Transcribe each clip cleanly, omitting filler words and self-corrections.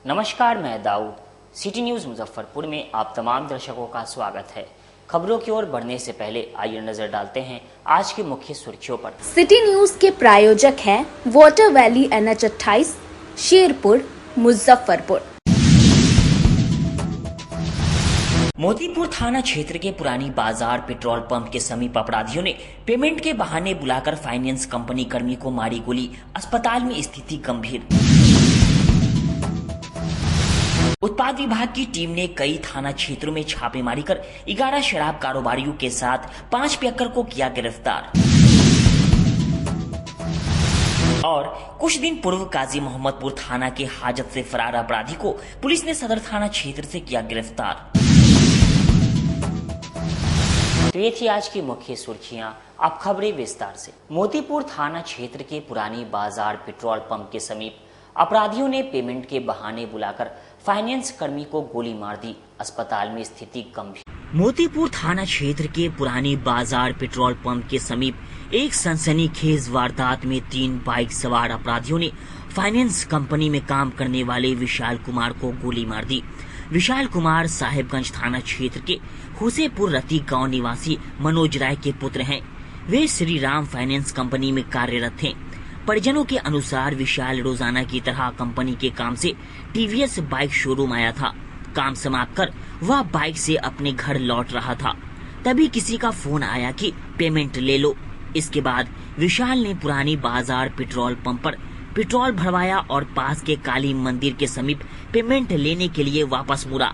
नमस्कार, मैं Dawood. City news Muzaffarpur में आप तमाम दर्शकों का स्वागत है। खबरों की ओर बढ़ने से पहले आइए नजर डालते हैं आज की मुख्य सुर्खियों पर। सिटी न्यूज के प्रायोजक हैं water valley NH28, Sherpur, Muzaffarpur. Motipur थाना क्षेत्र के पुरानी बाजार पेट्रोल पंप के समीप अपराधियों ने पेमेंट के बहाने बुलाकर फाइनेंस कंपनी कर्मी को मारी गोली, अस्पताल में स्थिति गंभीर। उत्पाद विभाग की टीम ने कई थाना क्षेत्रों में छापेमारी कर 11 शराब कारोबारियों के साथ 5 पियक्कर को किया गिरफ्तार। और कुछ दिन पूर्व काजी मोहम्मदपुर थाना के हाजत से फरार अपराधी को पुलिस ने सदर थाना क्षेत्र से किया गिरफ्तार। तो ये थी आज की मुख्य सुर्खियां। अब खबरें विस्तार से। मोतीपुर थाना क्षेत्र के पुरानी बाजार पेट्रोल पंप के समीप अपराधियों ने पेमेंट के बहाने बुलाकर फाइनेंस कर्मी को गोली मार दी, अस्पताल में स्थिति गंभीर। मोतीपुर थाना क्षेत्र के पुरानी बाजार पेट्रोल पंप के समीप एक सनसनीखेज वारदात में 3 बाइक सवार अपराधियों ने फाइनेंस कंपनी में काम करने वाले विशाल कुमार को गोली मार दी। विशाल कुमार साहेबगंज थाना क्षेत्र के हुसेपुर रती गांव निवासी मनोज राय के पुत्र हैं। वे श्री राम फाइनेंस कंपनी में कार्यरत थे। परिजनों के अनुसार विशाल रोजाना की तरह कंपनी के काम से टीवीएस बाइक शोरूम आया था। काम समाप्त कर वह बाइक से अपने घर लौट रहा था, तभी किसी का फोन आया कि पेमेंट ले लो। इसके बाद विशाल ने पुरानी बाजार पेट्रोल पंप पर पेट्रोल भरवाया और पास के काली मंदिर के समीप पेमेंट लेने के लिए वापस मुड़ा।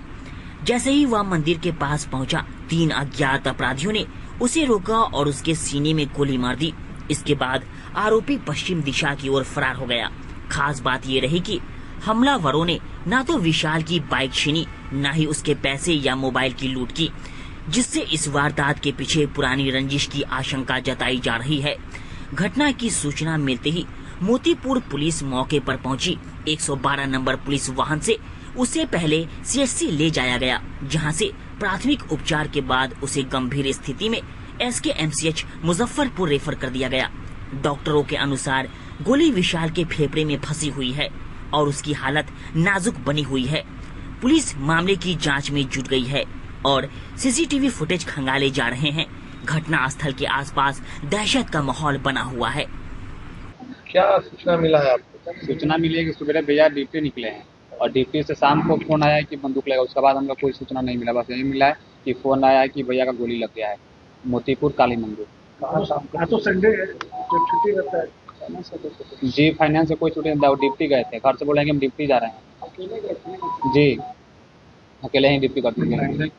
जैसे ही वह मंदिर के पास पहुंचा, 3 अज्ञात अपराधियों ने उसे रोका और उसके सीने में गोली मार दी। इसके बाद आरोपी पश्चिम दिशा की ओर फरार हो गया। खास बात ये रही कि हमलावरों ने न तो विशाल की बाइक छीनी, न ही उसके पैसे या मोबाइल की लूट की, जिससे इस वारदात के पीछे पुरानी रंजिश की आशंका जताई जा रही है। घटना की सूचना मिलते ही मोतीपुर पुलिस मौके पर पहुंची। 112 नंबर पुलिस वाहन से उसे पहले CHC ले जाया गया, जहां से प्राथमिक उपचार के बाद उसे गंभीर स्थिति में SKMCH मुजफ्फरपुर रेफर कर दिया गया। डॉक्टरों के अनुसार गोली विशाल के फेफड़े में फंसी हुई है और उसकी हालत नाजुक बनी हुई है। पुलिस मामले की जांच में जुट गई है और CCTV फुटेज खंगाले जा रहे हैं। घटना स्थल के आसपास दहशत का माहौल बना हुआ है। क्या सूचना मिला है आपको? सूचना मिली है कि सुबह भैया ड्यूटी निकले हैं और ड्यूटी से शाम को फोन आया है कि बंदूक लगेगा। उसके बाद हम लोग कोई सूचना नहीं मिला, बस यही मिला है कि फोन आया है कि भैया का गोली लग गया है मोतीपुर काली मंदिर। तो संडे है, जब छुट्टी रहता है। जी, फाइनेंस से कोई छुट्टी नहीं था, ड्यूटी गए थे। घर से बोले कि हम ड्यूटी जा रहे हैं। जी, अकेले ही ड्यूटी करते थे। नहीं,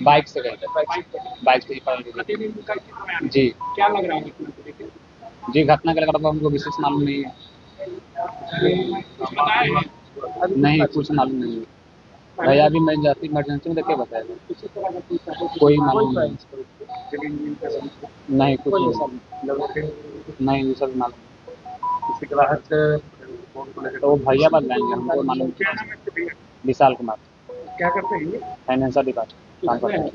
बाइक से गए थे। बाइक से ही। जी, क्या लग रहा है जी, घटना के लगता हमको विशेष मालूम नहीं है। नहीं, कुछ मालूम नहीं है भैया। अभी मैं जाती इमरजेंसी में देखे बताया, कोई मालूम नहीं, कुछ नहीं, ये सब मालूम। किसी ग्राहक से तो भैया बात जाएंगे, हमको मालूम। विशाल कुमार। क्या करते हैं? फाइनेंशियल डिपार्टमेंट काम करते हैं।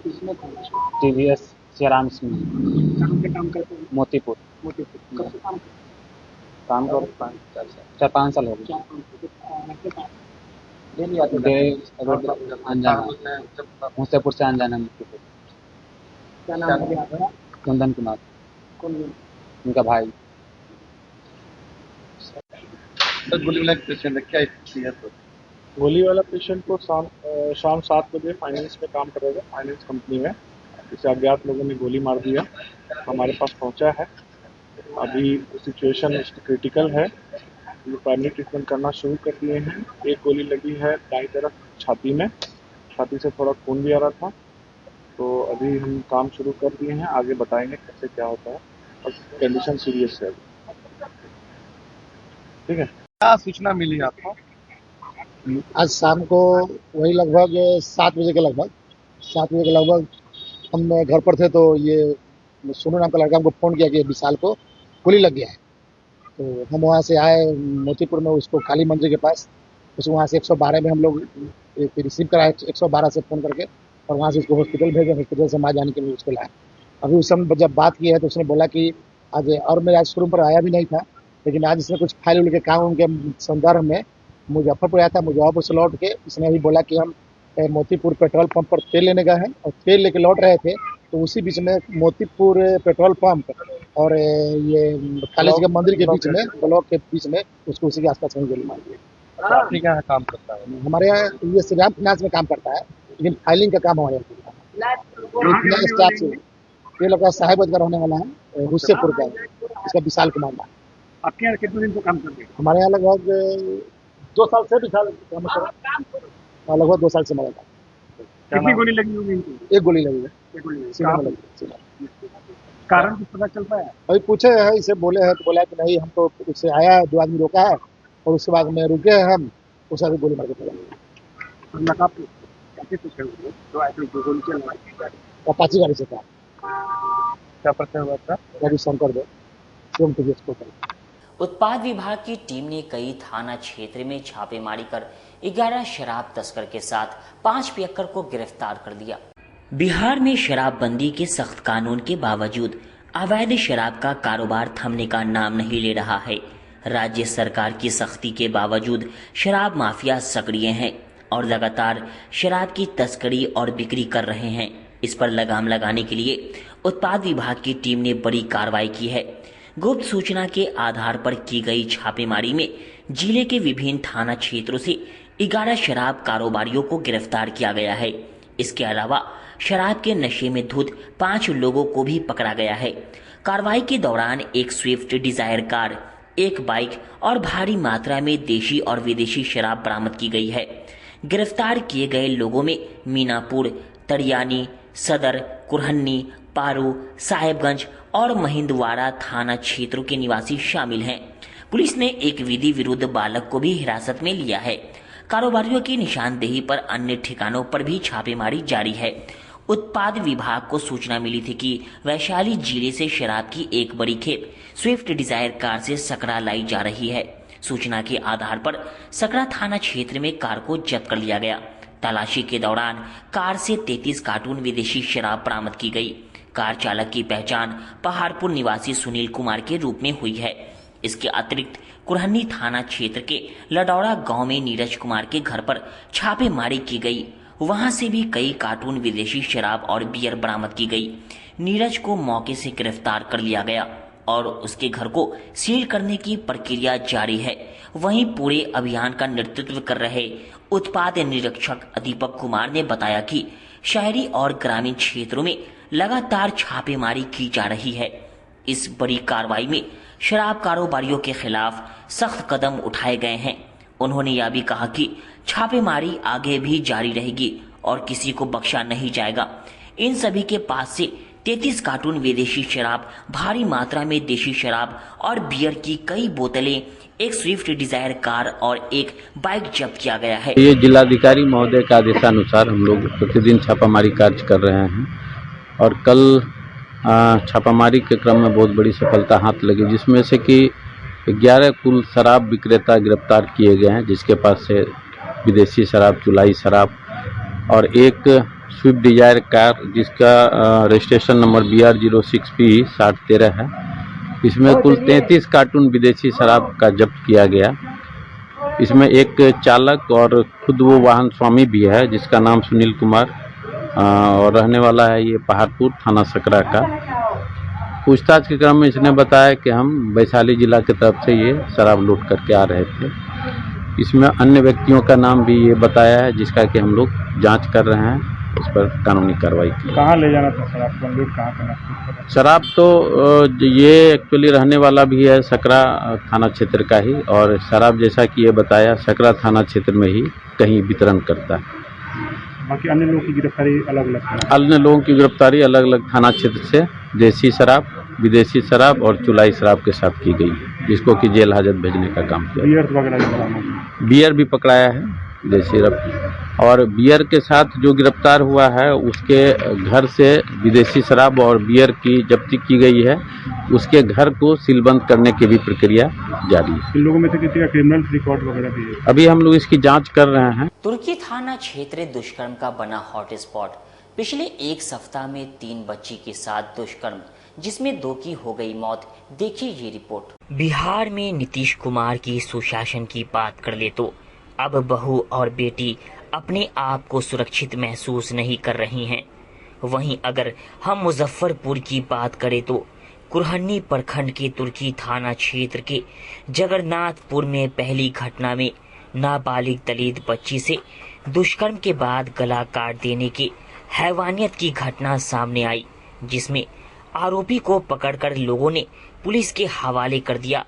TVS श्रीराम काम करते हैं मोतीपुर। कब से काम कर 4-5 साल हो गए। मुझसेपुर से अनजाना मोतीपुर। क्या नाम है? कुंदन कुमार, उनका भाई। गोली वाला पेशेंट क्या है? गोली वाला पेशेंट को शाम 7 बजे फाइनेंस में काम कर रहा था, फाइनेंस कंपनी में। इसे अज्ञात लोगों ने गोली मार दिया। हमारे पास पहुंचा है। अभी सिचुएशन क्रिटिकल है। ये प्राइमरी ट्रीटमेंट करना शुरू कर दिए हैं। एक गोली लगी है दाईं तरफ छाती में, छाती से थोड़ा खून भी आ रहा था। तो अभी हम काम शुरू कर दिए हैं, आगे बताएंगे कैसे क्या होता है। और कंडीशन सीरियस है। ठीक है। क्या सूचना मिली आपको? आज शाम को वही लगभग 7 बजे के लगभग हम घर पर थे, तो ये सोनू नाम का लड़का हमको फ़ोन किया कि विशाल को गोली लग गया है। तो हम वहाँ से आए मोतीपुर में, उसको काली मंदिर के पास। उसको वहाँ से 112 में हम लोग रिसीव कराए, 112 से फ़ोन करके, और वहाँ से उसको हॉस्पिटल भेजे। हॉस्पिटल से माँ जाने के लिए उसको लाए। अभी उस समय जब बात की है तो उसने बोला कि आज, और मैं आज शोरूम पर आया भी नहीं था, लेकिन आज इसने कुछ फाइल के काम के संदर्भ में मुजफ्फरपुर आया था। मुजफ्फरपुर से लौट के इसने अभी बोला कि हम मोतीपुर पेट्रोल पंप पर तेल लेने गए हैं और तेल लेके लौट रहे थे, तो उसी बीच में मोतीपुर पेट्रोल पंप और ये कॉलेज के मंदिर के बीच में, ब्लॉक के बीच में उसको उसी के आसपास में गोली मार दी। आपके क्या काम करता है? हमारे यहाँ ये श्रीराम फाइनेंस में काम करता है, लेकिन फाइलिंग का काम हमारे यहाँ स्टाफ से। ये लड़का साहेबगंज का रहने वाला है, हुस्सेपुर का, इसका विशाल कुमार नाम। आपके यहाँ कितने दिन से काम कर रहे हैं? हमारे यहाँ लगभग 2 साल से विशाल काम कर रहा है, लगभग 2 साल से हमारे यहाँ। कितनी गोली लगी होगी इनको? एक गोली लगी है, एक गोली लगी। सीने में लगी है, सीने में। कारण कुछ पता चल पाया? अभी पूछे हैं, इसे बोले हैं तो बोला कि नहीं, हम तो उससे आया, 2 आदमी रोका है और उसके बाद में रुके हैं हम, उस आदमी गोली मार के पड़ा। नकाब कैसे कुछ कर रहे हो? तो ऐसे गोली चल अपाची गाड़ी से था, क्या परिचय हुआ था? रविशंकर दो शिवम टीवी एक्सपोर्टर। उत्पाद विभाग की टीम ने कई थाना क्षेत्र में छापेमारी कर 11 शराब तस्कर के साथ 5 पियक्कर को गिरफ्तार कर दिया। बिहार में शराबबंदी के सख्त कानून के बावजूद अवैध शराब का कारोबार थमने का नाम नहीं ले रहा है। राज्य सरकार की सख्ती के बावजूद शराब माफिया सक्रिय हैं और लगातार शराब की तस्करी और बिक्री कर रहे हैं। इस पर लगाम लगाने के लिए उत्पाद विभाग की टीम ने बड़ी कार्रवाई की है। गुप्त सूचना के आधार पर की गई छापेमारी में जिले के विभिन्न थाना क्षेत्रों से 11 शराब कारोबारियों को गिरफ्तार किया गया है। इसके अलावा शराब के नशे में धुत 5 लोगों को भी पकड़ा गया है। कार्रवाई के दौरान एक स्विफ्ट डिजायर कार, एक बाइक और भारी मात्रा में देशी और विदेशी शराब बरामद की गई है। गिरफ्तार किए गए लोगों में मीनापुर, तरियानी, सदर, कुरहन्नी, पारू, साहेबगंज और महिंदवाड़ा थाना क्षेत्रों के निवासी शामिल हैं। पुलिस ने एक विधि विरुद्ध बालक को भी हिरासत में लिया है। कारोबारियों की निशानदेही पर अन्य ठिकानों पर भी छापेमारी जारी है। उत्पाद विभाग को सूचना मिली थी कि वैशाली जिले से शराब की एक बड़ी खेप स्विफ्ट डिजायर कार से सकरा लाई जा रही है। सूचना के आधार पर सकरा थाना क्षेत्र में कार को जब्त कर लिया गया। तलाशी के दौरान कार से 33 कार्टून विदेशी शराब बरामद की गई। कार चालक की पहचान पहाड़पुर निवासी सुनील कुमार के रूप में हुई है। इसके अतिरिक्त कुरहन्नी थाना क्षेत्र के लडौड़ा गांव में नीरज कुमार के घर पर छापेमारी की गई। वहां से भी कई कार्टून विदेशी शराब और बियर बरामद की गई। नीरज को मौके से गिरफ्तार कर लिया गया और उसके घर को सील करने की प्रक्रिया जारी है। वहीं पूरे अभियान का नेतृत्व कर रहे उत्पाद निरीक्षक दीपक कुमार ने बताया कि शहरी और ग्रामीण क्षेत्रों में लगातार छापेमारी की जा रही है। इस बड़ी कार्रवाई में शराब कारोबारियों के खिलाफ सख्त कदम उठाए गए हैं। उन्होंने यह भी कहा कि छापेमारी आगे भी जारी रहेगी और किसी को बख्शा नहीं जाएगा। इन सभी के पास से 33 कार्टून विदेशी शराब, भारी मात्रा में देशी शराब और बियर की कई बोतलें, एक स्विफ्ट डिजायर कार और एक बाइक जब्त किया गया है। ये जिलाधिकारी महोदय के आदेशानुसार हम लोग प्रतिदिन छापामारी कार्य कर रहे हैं और कल छापामारी के क्रम में बहुत बड़ी सफलता हाथ लगी, जिसमें से कि 11 कुल शराब विक्रेता गिरफ्तार किए गए हैं, जिसके पास से विदेशी शराब, चुलाई शराब और एक स्विफ्ट डिजायर कार जिसका रजिस्ट्रेशन नंबर BR06P 6013 है। इसमें कुल 33 कार्टून विदेशी शराब का जब्त किया गया। इसमें एक चालक और खुद वो वाहन स्वामी भी है, जिसका नाम सुनील कुमार और रहने वाला है ये पहाड़पुर थाना सकरा का। पूछताछ के क्रम में इसने बताया कि हम वैशाली जिला की तरफ से ये शराब लूट करके आ रहे थे। इसमें अन्य व्यक्तियों का नाम भी ये बताया है, जिसका कि हम लोग जांच कर रहे हैं, उस पर कानूनी कार्रवाई की। कहाँ ले जाना था शराब को, लूट कहाँ करना? शराब तो ये एक्चुअली रहने वाला भी है सकरा थाना क्षेत्र का ही, और शराब जैसा कि ये बताया सकरा थाना क्षेत्र में ही कहीं वितरण करता है। बाकी अन्य लोगों की गिरफ्तारी अलग अलग है। अन्य लोगों की गिरफ्तारी अलग अलग थाना क्षेत्र से देसी शराब, विदेशी शराब और चुलाई शराब के साथ की गई, जिसको कि जेल हाजत भेजने का काम किया। बियर वगैरह भी बरामद, बियर भी पकड़ाया है देसी शराब, और बियर के साथ जो गिरफ्तार हुआ है उसके घर से विदेशी शराब और बियर की जब्ती की गई है। उसके घर को सीलबंद करने की भी प्रक्रिया जारी है। इन लोगों में से किसी का क्रिमिनल रिकॉर्ड वगैरह भी है? अभी हम लोग इसकी जांच कर रहे हैं। तुर्की थाना क्षेत्र दुष्कर्म का बना हॉट स्पॉट। पिछले एक सप्ताह में 3 बच्ची के साथ दुष्कर्म जिसमें 2 की हो गई मौत। देखिए ये रिपोर्ट। बिहार में नीतीश कुमार की सुशासन की बात कर ले तो अब बहू और बेटी अपने आप को सुरक्षित महसूस नहीं कर रही हैं। वहीं अगर हम मुजफ्फरपुर की बात करें तो कुरहनी प्रखंड के तुर्की थाना क्षेत्र के जगन्नाथपुर में पहली घटना में नाबालिग दलित बच्ची से दुष्कर्म के बाद गला काट देने की हैवानियत की घटना सामने आई, जिसमें आरोपी को पकड़कर लोगों ने पुलिस के हवाले कर दिया।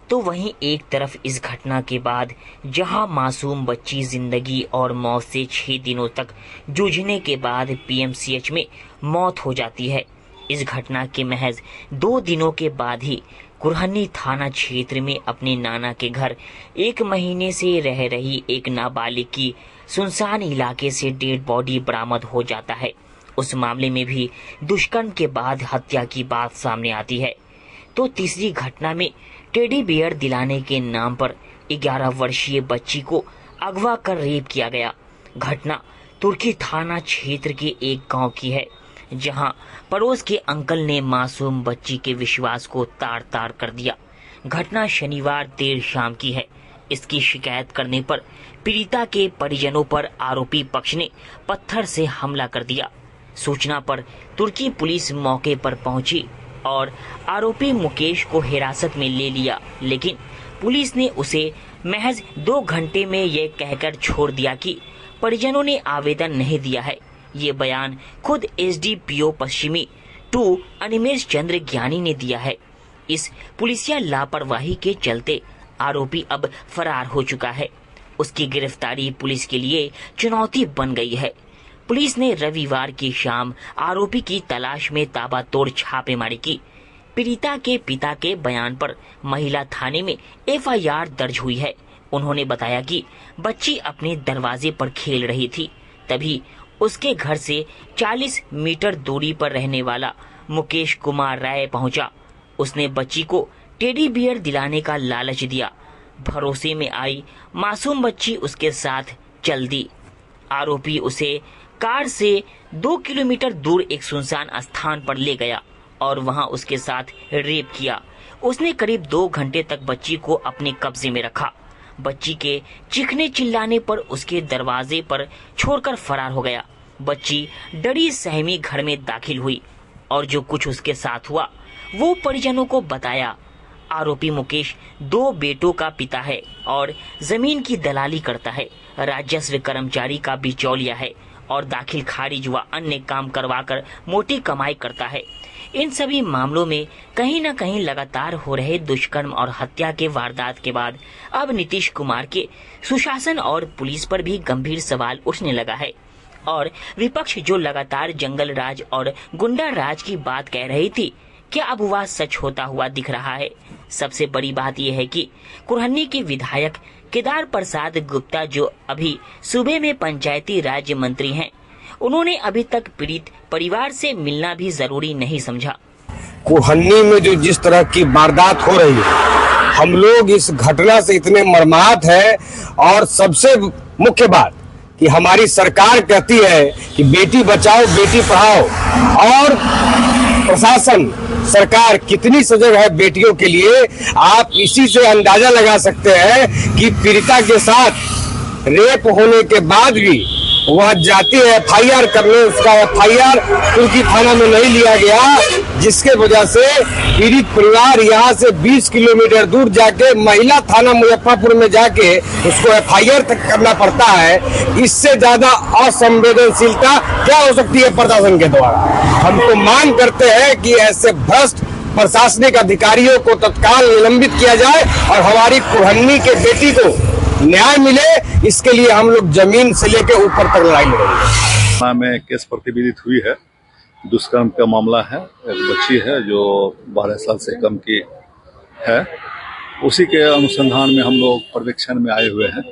तो वहीं एक तरफ इस घटना के बाद जहां मासूम बच्ची जिंदगी और मौत से 6 दिनों तक जूझने के बाद पीएमसीएच में मौत हो जाती है, इस घटना के महज 2 दिनों के बाद ही कुरहनी थाना क्षेत्र में अपने नाना के घर 1 महीने से रह रही एक नाबालिग की सुनसान इलाके से डेड बॉडी बरामद हो जाता है। उस मामले में भी दुष्कर्म के बाद हत्या की बात सामने आती है। तो तीसरी घटना में टेडी बियर दिलाने के नाम पर 11 वर्षीय बच्ची को अगवा कर रेप किया गया। घटना तुर्की थाना क्षेत्र के एक गांव की है, जहां पड़ोस के अंकल ने मासूम बच्ची के विश्वास को तार तार कर दिया। घटना शनिवार देर शाम की है। इसकी शिकायत करने पर पीड़िता के परिजनों पर आरोपी पक्ष ने पत्थर से हमला कर दिया। सूचना पर तुर्की पुलिस मौके पर पहुंची और आरोपी मुकेश को हिरासत में ले लिया, लेकिन पुलिस ने उसे महज 2 घंटे में ये कहकर छोड़ दिया कि परिजनों ने आवेदन नहीं दिया है। ये बयान खुद एसडीपीओ पश्चिमी 2 अनिमेश चंद्र ज्ञानी ने दिया है। इस पुलिसिया लापरवाही के चलते आरोपी अब फरार हो चुका है। उसकी गिरफ्तारी पुलिस के लिए चुनौती बन गई है। पुलिस ने रविवार की शाम आरोपी की तलाश में ताबड़तोड़ छापेमारी की। पीड़िता के पिता के बयान पर महिला थाने में एफआईआर दर्ज हुई है। उन्होंने बताया कि बच्ची अपने दरवाजे पर खेल रही थी, तभी उसके घर से 40 मीटर दूरी पर रहने वाला मुकेश कुमार राय पहुंचा। उसने बच्ची को टेडी बियर दिलाने का लालच दिया। भरोसे में आई मासूम बच्ची उसके साथ चल दी। आरोपी उसे कार से 2 किलोमीटर दूर एक सुनसान स्थान पर ले गया और वहां उसके साथ रेप किया। उसने करीब 2 घंटे तक बच्ची को अपने कब्जे में रखा। बच्ची के चीखने चिल्लाने पर उसके दरवाजे पर छोड़कर फरार हो गया। बच्ची डरी सहमी घर में दाखिल हुई और जो कुछ उसके साथ हुआ वो परिजनों को बताया। आरोपी मुकेश 2 बेटों का पिता है और जमीन की दलाली करता है। राजस्व कर्मचारी का बिचौलिया है और दाखिल खारिज व अन्य काम करवाकर मोटी कमाई करता है। इन सभी मामलों में कहीं न कहीं लगातार हो रहे दुष्कर्म और हत्या के वारदात के बाद अब नीतीश कुमार के सुशासन और पुलिस पर भी गंभीर सवाल उठने लगा है। और विपक्ष जो लगातार जंगल राज और गुंडा राज की बात कह रही थी, क्या अब वह सच होता हुआ दिख रहा है? सबसे बड़ी बात यह है कि कुरहनी के विधायक केदार प्रसाद गुप्ता, जो अभी सूबे में पंचायती राज्य मंत्री हैं, उन्होंने अभी तक पीड़ित परिवार से मिलना भी जरूरी नहीं समझा। कुरहनी में जो जिस तरह की वारदात हो रही है, हम लोग इस घटना से इतने मर्माहत है। और सबसे मुख्य बात कि हमारी सरकार कहती है कि बेटी बचाओ बेटी पढ़ाओ, और प्रशासन सरकार कितनी सजग है बेटियों के लिए, आप इसी से अंदाजा लगा सकते हैं कि पीड़िता के साथ रेप होने के बाद भी वह जाती है एफआईआर करने। उसका एफआईआर तुर्की थाना में नहीं लिया गया, जिसके वजह से पीड़ित परिवार यहाँ से 20 किलोमीटर दूर जाके महिला थाना मुजफ्फरपुर में जाके उसको एफआईआर तक करना पड़ता है। इससे ज्यादा असंवेदनशीलता क्या हो सकती है प्रशासन के द्वारा? हम तो मांग करते हैं कि ऐसे भ्रष्ट प्रशासनिक अधिकारियों को तत्काल निलंबित किया जाए और हमारी कुरहनी के बेटी को न्याय मिले। इसके लिए हम लोग जमीन से लेकर ऊपर तक लड़ाई लड़ेंगे। में केस प्रतिवेदित हुई है, दुष्कर्म का मामला है। एक बच्ची है जो 12 साल से कम की है। उसी के अनुसंधान में हम लोग पर्यवेक्षण में आए हुए हैं।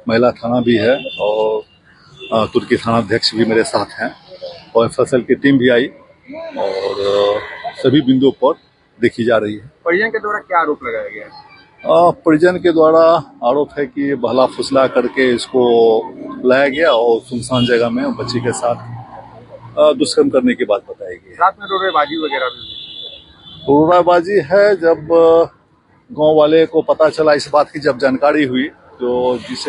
महिला थाना भी है और तुर्की थाना अध्यक्ष भी मेरे साथ हैं और फसल की टीम भी आई और सभी बिंदुओं पर देखी जा रही है। परिजन के द्वारा क्या आरोप लगाया गया है? परिजन के द्वारा आरोप है कि बहला फुसला करके इसको लाया गया और सुनसान जगह में बच्ची के साथ दुष्कर्म करने की बात बताई गई। रात में रोड़ेबाजी वगैरह भी उड़ाबाजी है जब गांव वाले को पता चला इस बात की, जब जानकारी हुई तो जिस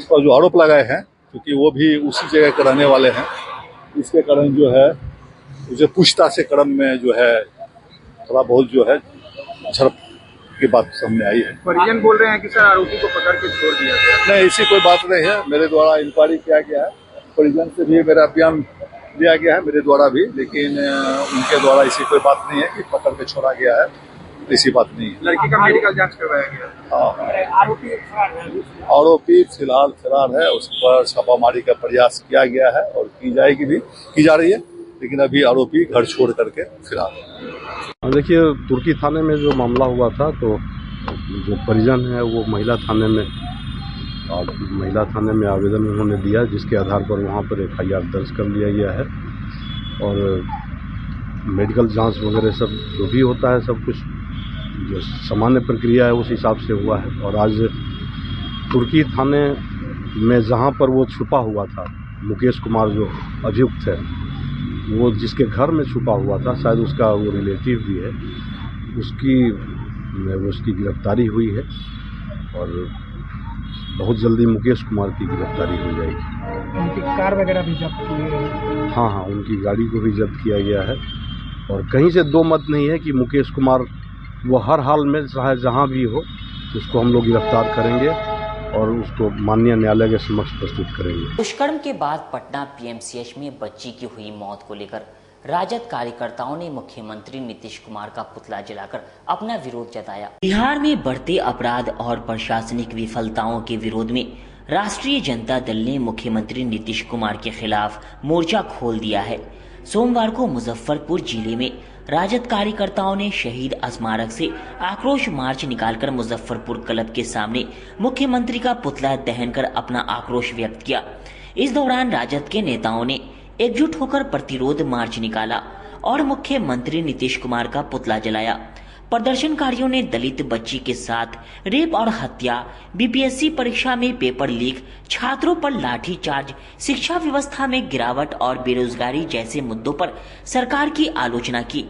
पर जो आरोप लगाए हैं, क्योंकि वो भी उसी जगह के रहने वाले हैं, इसके कारण जो है मुझे पूछताछ के क्रम में जो है थोड़ा बहुत जो है झड़प की बात सामने आई है। परिजन बोल रहे हैं कि सर आरोपी को पकड़ के छोड़ दिया गया। नहीं, ऐसी कोई बात नहीं है। मेरे द्वारा इंक्वायरी किया गया है, परिजन से भी मेरा बयान दिया गया है, मेरे द्वारा भी, लेकिन उनके द्वारा ऐसी कोई बात नहीं है कि पकड़ के छोड़ा गया है, ऐसी बात नहीं है। लड़की का मेडिकल जांच करवाया गया। आरोपी फिलहाल फरार है, उस पर छापामारी का प्रयास किया गया है और की जा रही है, लेकिन अभी आरोपी घर छोड़ करके फरार है। देखिए, तुर्की थाने में जो मामला हुआ था, तो जो परिजन है वो महिला थाने में आवेदन उन्होंने दिया, जिसके आधार पर वहाँ पर FIR दर्ज कर लिया गया है और मेडिकल जांच वगैरह सब जो भी होता है, सब कुछ जो सामान्य प्रक्रिया है उस हिसाब से हुआ है। और आज तुर्की थाने में जहाँ पर वो छुपा हुआ था, मुकेश कुमार जो अभियुक्त है, वो जिसके घर में छुपा हुआ था, शायद उसका वो रिलेटिव भी है, उसकी गिरफ्तारी हुई है और बहुत जल्दी मुकेश कुमार की गिरफ्तारी हो जाएगी। उनकी कार वगैरह भी जब्त की है। हाँ, उनकी गाड़ी को भी जब्त किया गया है और कहीं से दो मत नहीं है कि मुकेश कुमार वो हर हाल में चाहे जहाँ भी हो उसको हम लोग गिरफ्तार करेंगे और उसको माननीय न्यायालय के समक्ष प्रस्तुत करेंगे। दुष्कर्म के बाद पटना PMCH में बच्ची की हुई मौत को लेकर राजद कार्यकर्ताओं ने मुख्यमंत्री नीतीश कुमार का पुतला जलाकर अपना विरोध जताया। बिहार में बढ़ते अपराध और प्रशासनिक विफलताओं के विरोध में राष्ट्रीय जनता दल ने मुख्यमंत्री नीतीश कुमार के खिलाफ मोर्चा खोल दिया है। सोमवार को मुजफ्फरपुर जिले में राजद कार्यकर्ताओं ने शहीद स्मारक से आक्रोश मार्च निकालकर मुजफ्फरपुर क्लब के सामने मुख्यमंत्री का पुतला दहन कर अपना आक्रोश व्यक्त किया। इस दौरान राजद के नेताओं ने एकजुट होकर प्रतिरोध मार्च निकाला और मुख्यमंत्री नीतीश कुमार का पुतला जलाया। प्रदर्शनकारियों ने दलित बच्ची के साथ रेप और हत्या, BPSC परीक्षा में पेपर लीक, छात्रों पर लाठीचार्ज, शिक्षा व्यवस्था में गिरावट और बेरोजगारी जैसे मुद्दों पर सरकार की आलोचना की।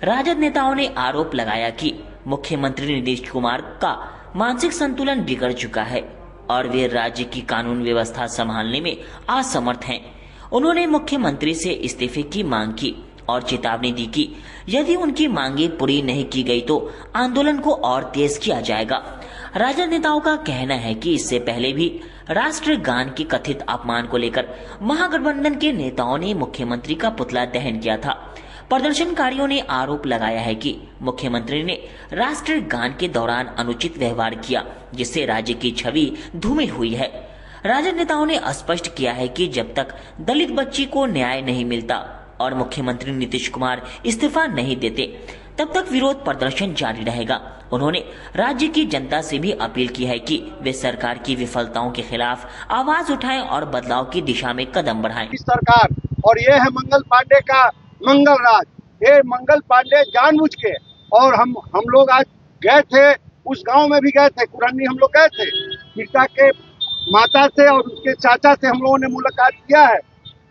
राजद नेताओं ने आरोप लगाया कि मुख्यमंत्री नीतीश कुमार का मानसिक संतुलन बिगड़ चुका है और वे राज्य की कानून व्यवस्था संभालने में असमर्थ हैं। उन्होंने मुख्यमंत्री से इस्तीफे की मांग की और चेतावनी दी कि यदि उनकी मांगे पूरी नहीं की गई तो आंदोलन को और तेज किया जाएगा। राजद नेताओं का कहना है कि इससे पहले भी राष्ट्रगान के कथित अपमान को लेकर महागठबंधन के नेताओं ने मुख्यमंत्री का पुतला दहन किया था। प्रदर्शनकारियों ने आरोप लगाया है कि मुख्यमंत्री ने राष्ट्रगान के दौरान अनुचित व्यवहार किया, जिससे राज्य की छवि धूमिल हुई है। राजद नेताओं ने स्पष्ट किया है कि जब तक दलित बच्ची को न्याय नहीं मिलता और मुख्यमंत्री नीतीश कुमार इस्तीफा नहीं देते, तब तक विरोध प्रदर्शन जारी रहेगा। उन्होंने राज्य की जनता से भी अपील की है कि वे सरकार की विफलताओं के खिलाफ आवाज उठाएं और बदलाव की दिशा में कदम बढ़ाएं। सरकार और ये है मंगल पांडे का मंगल राज। ये मंगल पांडे जानबूझ के, और हम लोग आज गए थे, उस गांव में भी गए थे, कुरन्नी हम लोग गए थे, पीड़िता के माता से और उसके चाचा से हम लोगों ने मुलाकात किया है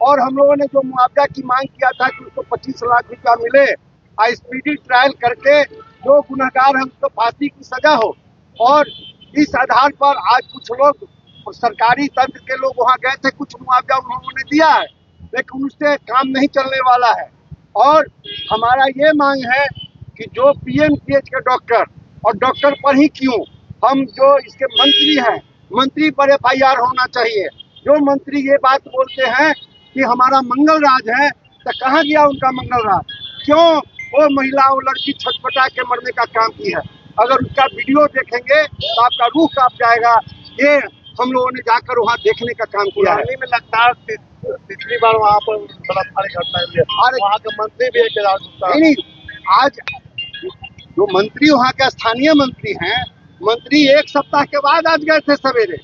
और हम लोगों ने जो मुआवजा की मांग किया था कि उसको 25 लाख रुपया मिले, स्पीडी ट्रायल करके जो गुनहगार है उसको फांसी की सजा हो। और इस आधार पर आज कुछ लोग सरकारी तंत्र के लोग वहां गए थे, कुछ मुआवजा उन्होंने दिया है, लेकिन उससे काम नहीं चलने वाला है। और हमारा ये मांग है कि जो PMCH के डॉक्टर, और डॉक्टर पर ही क्यों, हम जो इसके मंत्री हैं, मंत्री पर FIR होना चाहिए। जो मंत्री ये बात बोलते हैं कि हमारा मंगल राज है, तो कहाँ गया उनका मंगल राज? क्यों वो महिला, वो लड़की छटपटा के मरने का काम की है? अगर उसका वीडियो देखेंगे तो आपका रूह कांप जाएगा। ये हम लोगों ने जाकर वहाँ देखने का काम किया है। में लगता है पिछली बार वहाँ पर बलात्कार घटना हुई, वहाँ के मंत्री भी नहीं, आज जो मंत्री वहाँ के स्थानीय मंत्री हैं, मंत्री 1 सप्ताह के बाद आज गए थे सवेरे,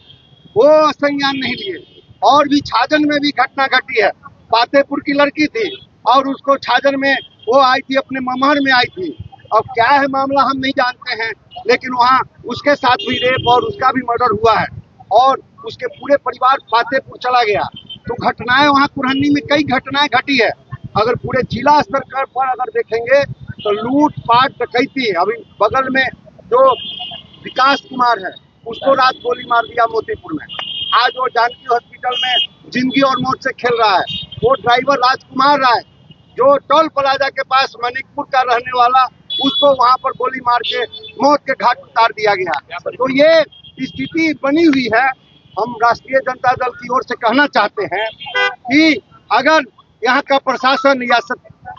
वो संज्ञान नहीं लिए। और भी छाजन में भी घटना घटी है, पातेपुर की लड़की थी और उसको छाजन में वो आई थी, अपने ममहर में आई थी। अब क्या है मामला हम नहीं जानते हैं, लेकिन वहाँ उसके साथ भी रेप और उसका भी मर्डर हुआ है और उसके पूरे परिवार पातेपुर चला गया। तो घटनाएं वहाँ कुरहनी में कई घटनाएं घटी है। अगर पूरे जिला स्तर पर अगर देखेंगे तो लूट पाट डकैती। अभी बगल में जो विकास कुमार है उसको रात गोली मार दिया मोतीपुर में। आज वो जानकी हॉस्पिटल में जिंदगी और मौत से खेल रहा है। वो ड्राइवर राजकुमार राय जो टोल प्लाजा के पास मणिकपुर का रहने वाला, उसको वहां पर गोली मार के मौत के घाट उतार दिया गया। तो ये स्थिति बनी हुई है। हम राष्ट्रीय जनता दल की ओर से कहना चाहते हैं कि अगर यहाँ का प्रशासन या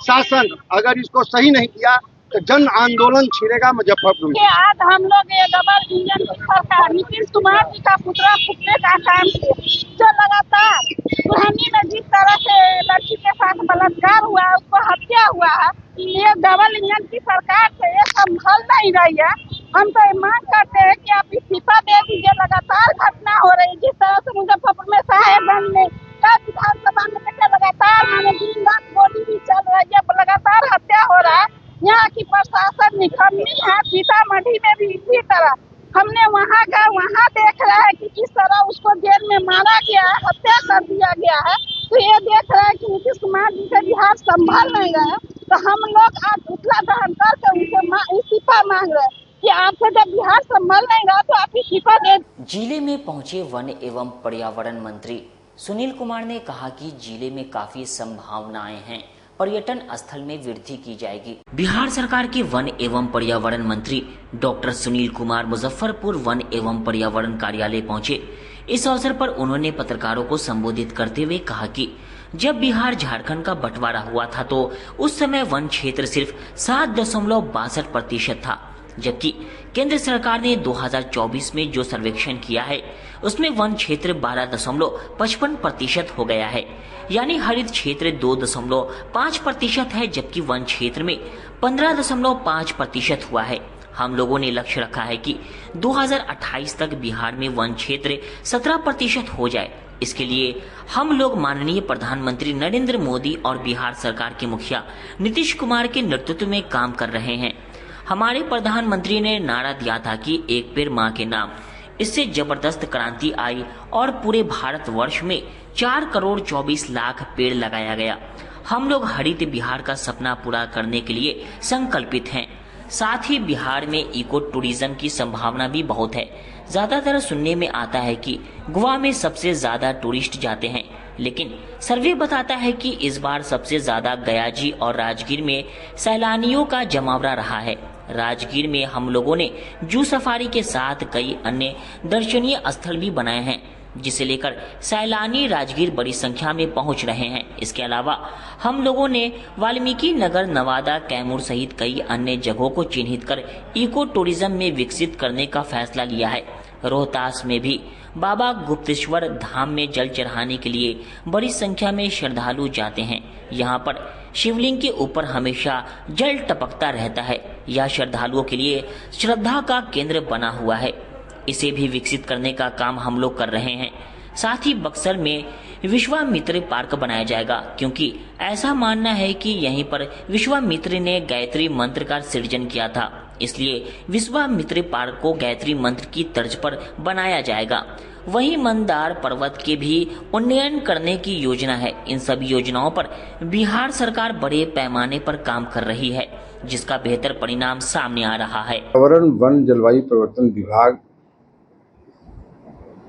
शासन अगर इसको सही नहीं किया तो जन आंदोलन छिड़ेगा मुजफ्फरपुर में। आज हम लोग ये डबल इंजन की सरकार नीतीश कुमार जी का पुतला फूटने का काम किया, जो लगातार सुहानी में जिस तरह से लड़की के साथ बलात्कार हुआ है, उसको हत्या हुआ है, ये डबल इंजन की सरकार से ये संभल नहीं रही है। हम तो मांग करते हैं कि आप इस्तीफा दे दीजिए। लगातार घटना हो रही है, जिस तरह से मुजफ्फरपुर में साहेबगंज में विधानसभा में लगातार माने दिन रात गोली भी चल रही है, लगातार हत्या हो रहा है। यहाँ की प्रशासन निकम्मी है। सीतामढ़ी में भी इसी तरह हमने वहाँ देख रहा है कि किस तरह उसको जेल में मारा गया है, हत्या कर दिया गया है। तो ये देख रहा है कि नीतीश कुमार जी से बिहार संभाल नहीं रहे। तो हम लोग आज पुतला दहन करके उनसे इस्तीफा मांग रहे हैं कि आपसे जब बिहार संभाल नहीं रहा तो आप इस्तीफा दे। जिले में पहुंचे वन एवं पर्यावरण मंत्री सुनील कुमार ने कहा कि जिले में काफी संभावनाएं हैं, पर्यटन स्थल में वृद्धि की जाएगी। बिहार सरकार के वन एवं पर्यावरण मंत्री डॉक्टर सुनील कुमार मुजफ्फरपुर वन एवं पर्यावरण कार्यालय पहुंचे। इस अवसर पर उन्होंने पत्रकारों को संबोधित करते हुए कहा कि जब बिहार झारखंड का बंटवारा हुआ था तो उस समय वन क्षेत्र सिर्फ 7.62% था, जबकि केंद्र सरकार ने 2024 में जो सर्वेक्षण किया है उसमें वन क्षेत्र 12.55% हो गया है, यानी हरित क्षेत्र 2.5% है, जबकि वन क्षेत्र में 15.5% हुआ है। हम लोगों ने लक्ष्य रखा है कि 2028 तक बिहार में वन क्षेत्र 17% हो जाए। इसके लिए हम लोग माननीय प्रधानमंत्री नरेंद्र मोदी और बिहार सरकार के मुखिया नीतीश कुमार के नेतृत्व में काम कर रहे हैं। हमारे प्रधानमंत्री ने नारा दिया था कि एक पेड़ माँ के नाम। इससे जबरदस्त क्रांति आई और पूरे भारतवर्ष में 4,24,00,000 पेड़ लगाया गया। हम लोग हरित बिहार का सपना पूरा करने के लिए संकल्पित हैं। साथ ही बिहार में इको टूरिज्म की संभावना भी बहुत है। ज्यादातर सुनने में आता है कि गोवा में सबसे ज्यादा टूरिस्ट जाते हैं, लेकिन सर्वे बताता है कि इस बार सबसे ज्यादा गयाजी और राजगीर में सैलानियों का जमावड़ा रहा है। राजगीर में हम लोगों ने जू सफारी के साथ कई अन्य दर्शनीय स्थल भी बनाए हैं, जिसे लेकर सैलानी राजगीर बड़ी संख्या में पहुंच रहे हैं। इसके अलावा हम लोगों ने वाल्मीकि नगर, नवादा, कैमूर सहित कई अन्य जगहों को चिन्हित कर इको टूरिज्म में विकसित करने का फैसला लिया है। रोहतास में भी बाबा गुप्तेश्वर धाम में जल चढ़ाने के लिए बड़ी संख्या में श्रद्धालु जाते हैं। यहाँ पर शिवलिंग के ऊपर हमेशा जल टपकता रहता है। यह श्रद्धालुओं के लिए श्रद्धा का केंद्र बना हुआ है। इसे भी विकसित करने का काम हम लोग कर रहे हैं। साथ ही बक्सर में विश्वामित्र पार्क बनाया जाएगा, क्योंकि ऐसा मानना है कि यहीं पर विश्वामित्र ने गायत्री मंत्र का सृजन किया था। इसलिए विश्वामित्र पार्क को गायत्री मंत्र की तर्ज पर बनाया जाएगा। वहीं मंदार पर्वत के भी उन्नयन करने की योजना है। इन सभी योजनाओं पर बिहार सरकार बड़े पैमाने पर काम कर रही है, जिसका बेहतर परिणाम सामने आ रहा है। पर्यावरण, वन, जलवायु परिवर्तन विभाग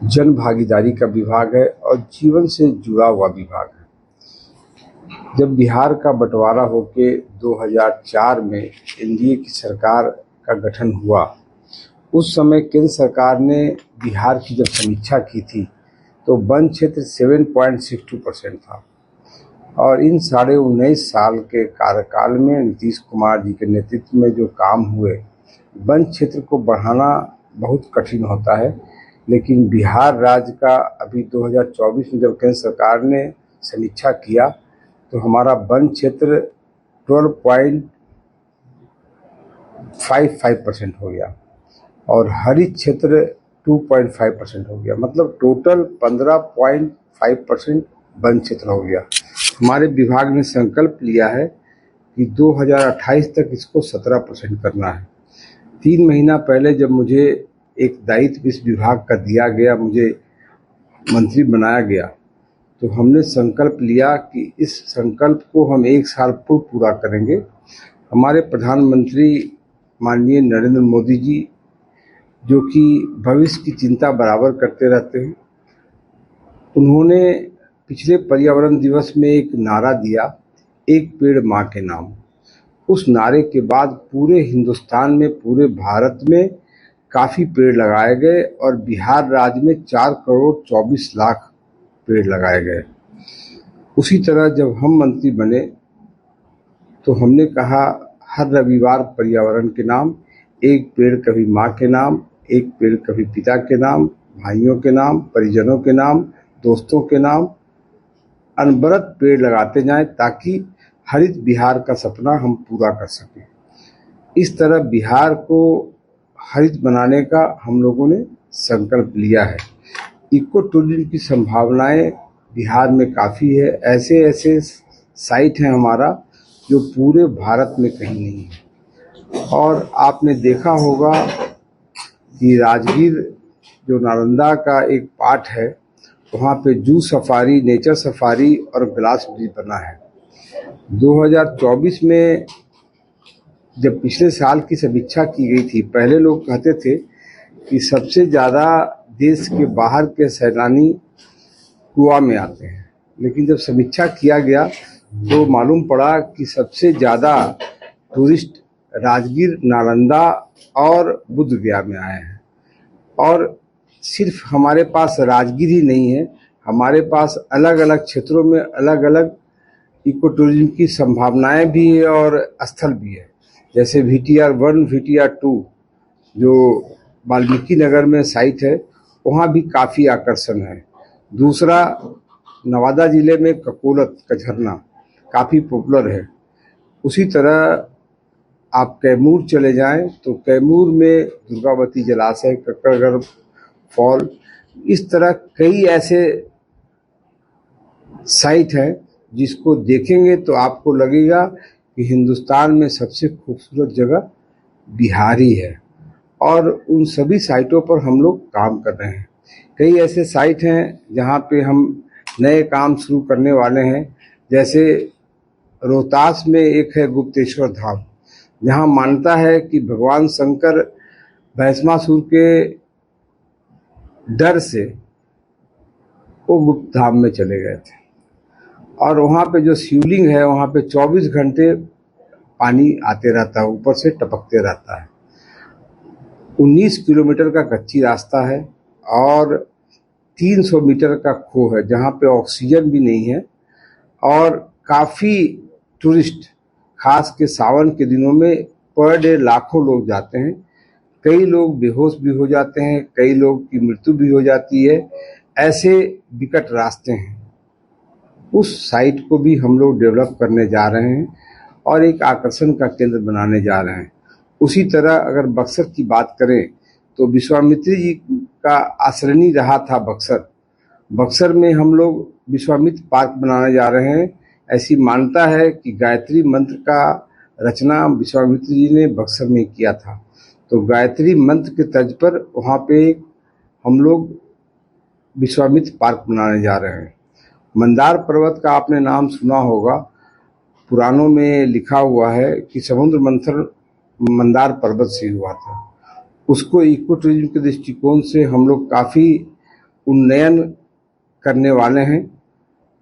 जन भागीदारी का विभाग है और जीवन से जुड़ा हुआ विभाग है। जब बिहार का बंटवारा होके 2004 में एनडीए की सरकार का गठन हुआ, उस समय केंद्र सरकार ने बिहार की जब समीक्षा की थी तो वन क्षेत्र 7.62% था। और इन 19.5 साल के कार्यकाल में नीतीश कुमार जी के नेतृत्व में जो काम हुए, वन क्षेत्र को बढ़ाना बहुत कठिन होता है, लेकिन बिहार राज्य का अभी 2024 में जब केंद्र सरकार ने समीक्षा किया तो हमारा वन क्षेत्र 12.55% हो गया और हरित क्षेत्र 2.5% हो गया। मतलब टोटल 15.5% वन क्षेत्र हो गया। हमारे विभाग ने संकल्प लिया है कि 2028 तक इसको 17% करना है। 3 महीना पहले जब मुझे एक दायित्व इस विभाग का दिया गया, मुझे मंत्री बनाया गया, तो हमने संकल्प लिया कि इस संकल्प को हम 1 साल पूर्व पूरा करेंगे हमारे प्रधानमंत्री माननीय नरेंद्र मोदी जी, जो कि भविष्य की चिंता बराबर करते रहते हैं, उन्होंने पिछले पर्यावरण दिवस में एक नारा दिया, एक पेड़ माँ के नाम। उस नारे के बाद पूरे हिंदुस्तान में, पूरे भारत में काफ़ी पेड़ लगाए गए और बिहार राज्य में 4 करोड़ 24 लाख पेड़ लगाए गए। उसी तरह जब हम मंत्री बने तो हमने कहा हर रविवार पर्यावरण के नाम, एक पेड़ कभी माँ के नाम, एक पेड़ कभी पिता के नाम, भाइयों के नाम, परिजनों के नाम, दोस्तों के नाम, अनवरत पेड़ लगाते जाएं ताकि हरित बिहार का सपना हम पूरा कर सकें। इस तरह बिहार को हरित बनाने का हम लोगों ने संकल्प लिया है। इको टूरिज्म की संभावनाएं बिहार में काफ़ी है। ऐसे ऐसे साइट हैं हमारा जो पूरे भारत में कहीं नहीं है। और आपने देखा होगा कि राजगीर जो नालंदा का एक पार्ट है, वहाँ पे जू सफारी, नेचर सफारी और ग्लास ब्रिज बना है। 2024 में जब पिछले साल की समीक्षा की गई थी, पहले लोग कहते थे कि सबसे ज़्यादा देश के बाहर के सैलानी गोवा में आते हैं, लेकिन जब समीक्षा किया गया तो मालूम पड़ा कि सबसे ज़्यादा टूरिस्ट राजगीर, नालंदा और बुद्ध गया में आए हैं। और सिर्फ हमारे पास राजगीर ही नहीं है, हमारे पास अलग अलग क्षेत्रों में अलग अलग इको टूरिज्म की संभावनाएं भी है और स्थल भी है। जैसे VTR 1, VTR 2 जो वाल्मीकि नगर में साइट है, वहाँ भी काफ़ी आकर्षण है। दूसरा, नवादा जिले में ककोलत का झरना काफ़ी पॉपुलर है। उसी तरह आप कैमूर चले जाएं तो कैमूर में दुर्गावती जलाशय, कक्कड़गढ़ फॉल, इस तरह कई ऐसे साइट हैं जिसको देखेंगे तो आपको लगेगा कि हिंदुस्तान में सबसे खूबसूरत जगह बिहार ही है। और उन सभी साइटों पर हम लोग काम कर रहे हैं। कई ऐसे साइट हैं जहां पे हम नए काम शुरू करने वाले हैं। जैसे रोहतास में एक है गुप्तेश्वर धाम, जहां मान्यता है कि भगवान शंकर भस्मासुर के डर से वो गुप्त धाम में चले गए थे। और वहाँ पे जो शिवलिंग है, वहाँ पे 24 घंटे पानी आते रहता है, ऊपर से टपकते रहता है। 19 किलोमीटर का कच्ची रास्ता है और 300 मीटर का खो है, जहाँ पे ऑक्सीजन भी नहीं है। और काफ़ी टूरिस्ट, खास के सावन के दिनों में पर डे लाखों लोग जाते हैं। कई लोग बेहोश भी हो जाते हैं, कई लोग की मृत्यु भी हो जाती है। ऐसे विकट रास्ते हैं। उस साइट को भी हम लोग डेवलप करने जा रहे हैं और एक आकर्षण का केंद्र बनाने जा रहे हैं। उसी तरह अगर बक्सर की बात करें तो विश्वामित्र जी का आश्रयनी रहा था बक्सर। बक्सर में हम लोग विश्वामित्र पार्क बनाने जा रहे हैं। ऐसी मान्यता है कि गायत्री मंत्र का रचना विश्वामित्र जी ने बक्सर में किया था। तो गायत्री मंत्र के तर्ज पर वहाँ पे हम लोग विश्वामित्र पार्क बनाने जा रहे हैं। मंदार पर्वत का आपने नाम सुना होगा, पुराणों में लिखा हुआ है कि समुद्र मंथन मंदार पर्वत से हुआ था। उसको इको टूरिज्म के दृष्टिकोण से हम लोग काफ़ी उन्नयन करने वाले हैं,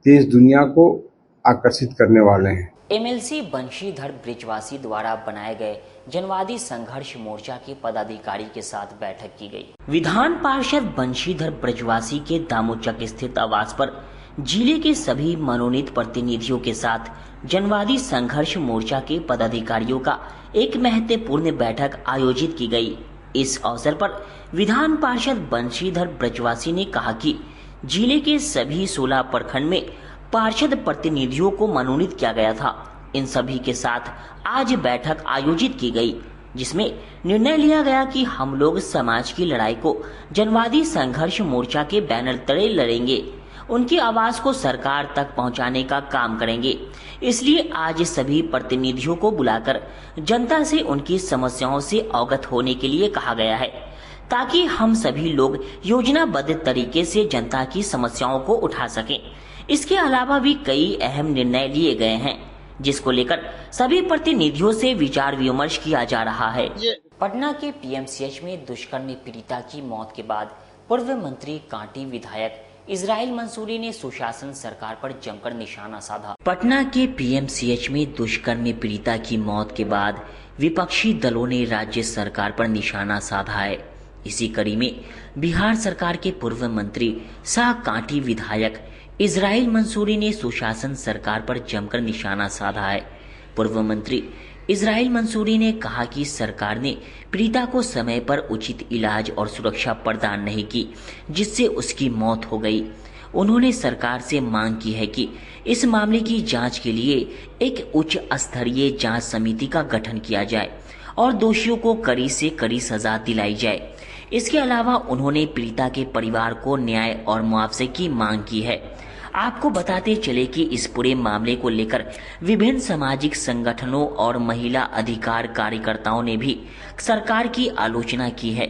देश दुनिया को आकर्षित करने वाले हैं। MLC बंशीधर ब्रिजवासी द्वारा बनाए गए जनवादी संघर्ष मोर्चा के पदाधिकारी के साथ बैठक की गई। विधान पार्षद बंशीधर ब्रिजवासी के दामोचक स्थित आवास पर जिले के सभी मनोनीत प्रतिनिधियों के साथ जनवादी संघर्ष मोर्चा के पदाधिकारियों का एक महत्वपूर्ण बैठक आयोजित की गई। इस अवसर पर विधान पार्षद बंशीधर ब्रिजवासी ने कहा कि जिले के सभी 16 प्रखंड में पार्षद प्रतिनिधियों को मनोनीत किया गया था। इन सभी के साथ आज बैठक आयोजित की गई, जिसमें निर्णय लिया गया कि हम लोग समाज की लड़ाई को जनवादी संघर्ष मोर्चा के बैनर तले लड़ेंगे, उनकी आवाज को सरकार तक पहुंचाने का काम करेंगे। इसलिए आज सभी प्रतिनिधियों को बुलाकर जनता से उनकी समस्याओं से अवगत होने के लिए कहा गया है, ताकि हम सभी लोग योजनाबद्ध तरीके से जनता की समस्याओं को उठा सकें। इसके अलावा भी कई अहम निर्णय लिए गए हैं, जिसको लेकर सभी प्रतिनिधियों से विचार विमर्श किया जा रहा है। पटना के पीएमसीएच में दुष्कर्म पीड़िता की मौत के बाद पूर्व मंत्री कांटी विधायक इजराइल मंसूरी ने सुशासन सरकार पर जमकर निशाना साधा। पटना के पीएमसीएच में दुष्कर्म पीड़िता की मौत के बाद विपक्षी दलों ने राज्य सरकार पर निशाना साधा है। इसी कड़ी में बिहार सरकार के पूर्व मंत्री सह कांटी विधायक इजराइल मंसूरी ने सुशासन सरकार पर जमकर निशाना साधा है। पूर्व मंत्री इजराइल मंसूरी ने कहा कि सरकार ने पीड़िता को समय पर उचित इलाज और सुरक्षा प्रदान नहीं की, जिससे उसकी मौत हो गई। उन्होंने सरकार से मांग की है कि इस मामले की जांच के लिए एक उच्च स्तरीय जांच समिति का गठन किया जाए और दोषियों को कड़ी से कड़ी सजा दिलाई जाए। इसके अलावा उन्होंने पीड़िता के परिवार को न्याय और मुआवजे की मांग की है। आपको बताते चले कि इस पूरे मामले को लेकर विभिन्न सामाजिक संगठनों और महिला अधिकार कार्यकर्ताओं ने भी सरकार की आलोचना की है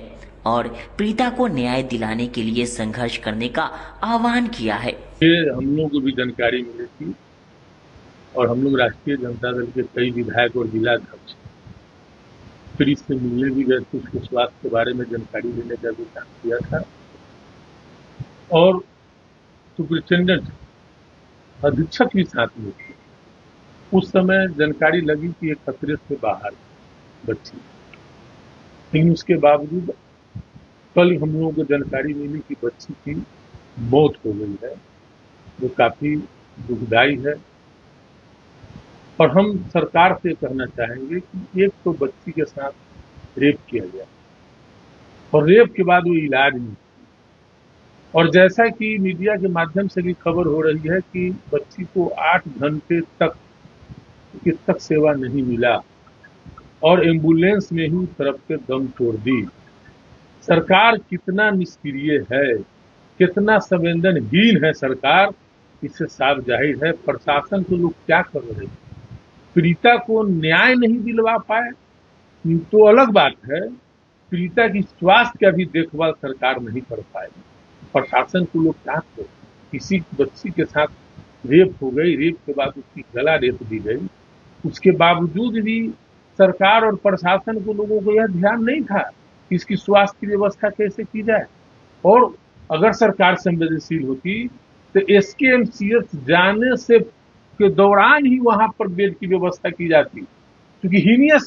और पीड़िता को न्याय दिलाने के लिए संघर्ष करने का आह्वान किया है। ये हम लोगों को भी जानकारी मिली थी और हम लोग राष्ट्रीय जनता दल के कई विधायक और जिला अध्यक्ष पीड़ित से मिलने भी गए थे, उसके स्वास्थ्य के बारे में जानकारी लेने का भी काम किया था और सुपरिटेंडेंट अधीक्षक भी साथ में थे। उस समय जानकारी लगी कि एक खतरे से बाहर बच्ची, लेकिन उसके बावजूद कल हम लोगों को जानकारी मिली कि बच्ची की मौत हो गई है, जो काफी दुखदायी है। और हम सरकार से कहना चाहेंगे कि एक तो बच्ची के साथ रेप किया गया और रेप के बाद वो इलाज नहीं, और जैसा कि मीडिया के माध्यम से भी खबर हो रही है कि बच्ची को 8 घंटे तक चिकित्सक सेवा नहीं मिला और एम्बुलेंस में ही तरफ से दम तोड़ दी। सरकार कितना निष्क्रिय है, कितना संवेदनहीन है सरकार, इससे साफ जाहिर है। प्रशासन के लोग क्या कर रहे हैं, पीड़िता को न्याय नहीं दिलवा पाए तो अलग बात है, पीड़िता की स्वास्थ्य का भी देखभाल सरकार नहीं कर पाए। प्रशासन को लोग क्या करें, किसी बच्ची के साथ रेप हो गई, रेप के बाद उसकी गला रेत दी गई, उसके बावजूद भी सरकार और प्रशासन को लोगों को यह ध्यान नहीं था कि इसकी स्वास्थ्य की व्यवस्था कैसे की जाए। और अगर सरकार संवेदनशील होती तो एसकेएमसीएच जाने से के दौरान ही वहां पर बेड की व्यवस्था की जाती, क्योंकि हीनियस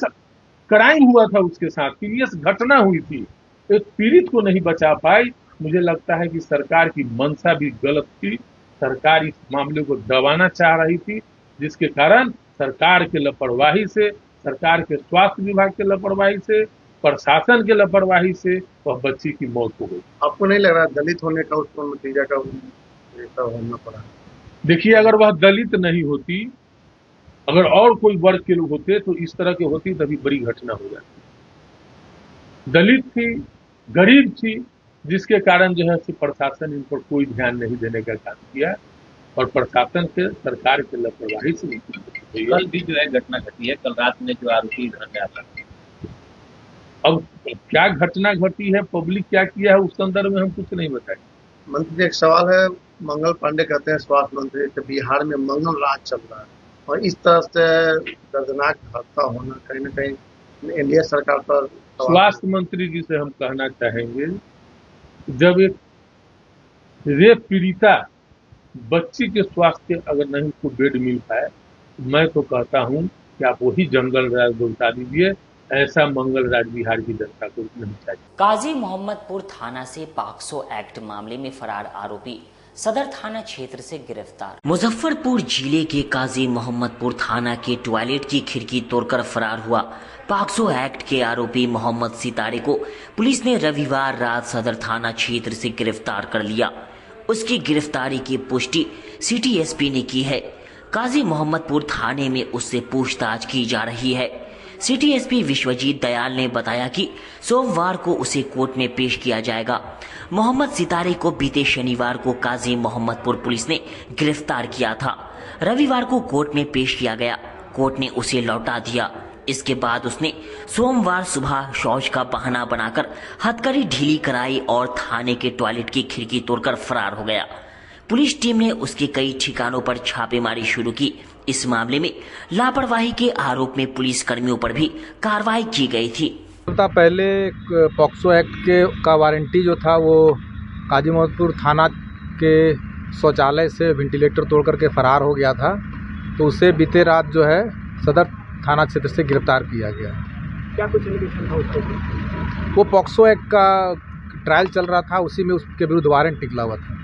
क्राइम हुआ था उसके साथ, हीनियस घटना हुई थी, एक पीड़ित को नहीं बचा पाई। मुझे लगता है कि सरकार की मंशा भी गलत थी, सरकार इस मामले को दबाना चाह रही थी, जिसके कारण सरकार के लापरवाही से, सरकार के स्वास्थ्य विभाग के लापरवाही से, प्रशासन के लापरवाही से वह बच्ची की मौत हो गई। आपको नहीं लग रहा दलित होने का उसको नतीजा का होना पड़ा? देखिए, अगर वह दलित नहीं होती, अगर और कोई वर्ग के लोग होते तो इस तरह के होती, तभी बड़ी घटना हो जाती। दलित थी, गरीब थी, जिसके कारण जो है प्रशासन इन पर कोई ध्यान नहीं देने का काम किया और प्रशासन के सरकार के लापरवाही से कल भी जो है घटना घटी है, कल रात में जो आरोपी घर में आता है। अब क्या घटना घटी है, पब्लिक क्या किया है, उस संदर्भ में हम कुछ नहीं बताएंगे। मंत्री जी, एक सवाल है, मंगल पांडे कहते हैं स्वास्थ्य मंत्री कि बिहार में मंगल राज चल रहा है और इस तरह से दर्दनाक हादसा होना कहीं न कहीं एनडीए सरकार पर। स्वास्थ्य मंत्री जी से हम कहना चाहेंगे, जब एक रेप पीड़िता बच्ची के स्वास्थ्य अगर नहीं उसको बेड मिल पाए, मैं तो कहता हूं कि आप वही जंगल राज लौटा दीजिए। ऐसा मंगल राज बिहार की जनता को नहीं चाहिए। काजी मोहम्मदपुर थाना से पॉक्सो एक्ट मामले में फरार आरोपी सदर थाना क्षेत्र से गिरफ्तार। मुजफ्फरपुर जिले के काजी मोहम्मदपुर थाना के टॉयलेट की खिड़की तोड़कर फरार हुआ पॉक्सो एक्ट के आरोपी मोहम्मद सितारे को पुलिस ने रविवार रात सदर थाना क्षेत्र से गिरफ्तार कर लिया। उसकी गिरफ्तारी की पुष्टि सिटी एसपी ने की है। काजी मोहम्मदपुर थाने में उससे पूछताछ की जा रही है। सिटी एसपी विश्वजीत दयाल ने बताया कि सोमवार को उसे कोर्ट में पेश किया जाएगा। मोहम्मद सितारे को बीते शनिवार को काजी मोहम्मदपुर पुलिस ने गिरफ्तार किया था। रविवार को कोर्ट में पेश किया गया, कोर्ट ने उसे लौटा दिया। इसके बाद उसने सोमवार सुबह शौच का बहाना बनाकर हथकड़ी ढीली कराई और थाने के टॉयलेट की खिड़की तोड़कर फरार हो गया। पुलिस टीम ने उसके कई ठिकानों पर छापेमारी शुरू की इस मामले में लापरवाही के आरोप में पुलिस कर्मियों पर भी कार्रवाई की गई थी। पहले पॉक्सो एक्ट का वारंटी जो था वो काजी मोहम्मदपुर थाना के शौचालय से वेंटिलेटर तोड़ करके फरार हो गया था, तो उसे बीते रात जो है सदर थाना क्षेत्र से गिरफ्तार किया गया। क्या कुछ एलिगेशन था उसको? वो पॉक्सो एक्ट का ट्रायल चल रहा था, उसी में उसके विरुद्ध वारंट निकला हुआ था।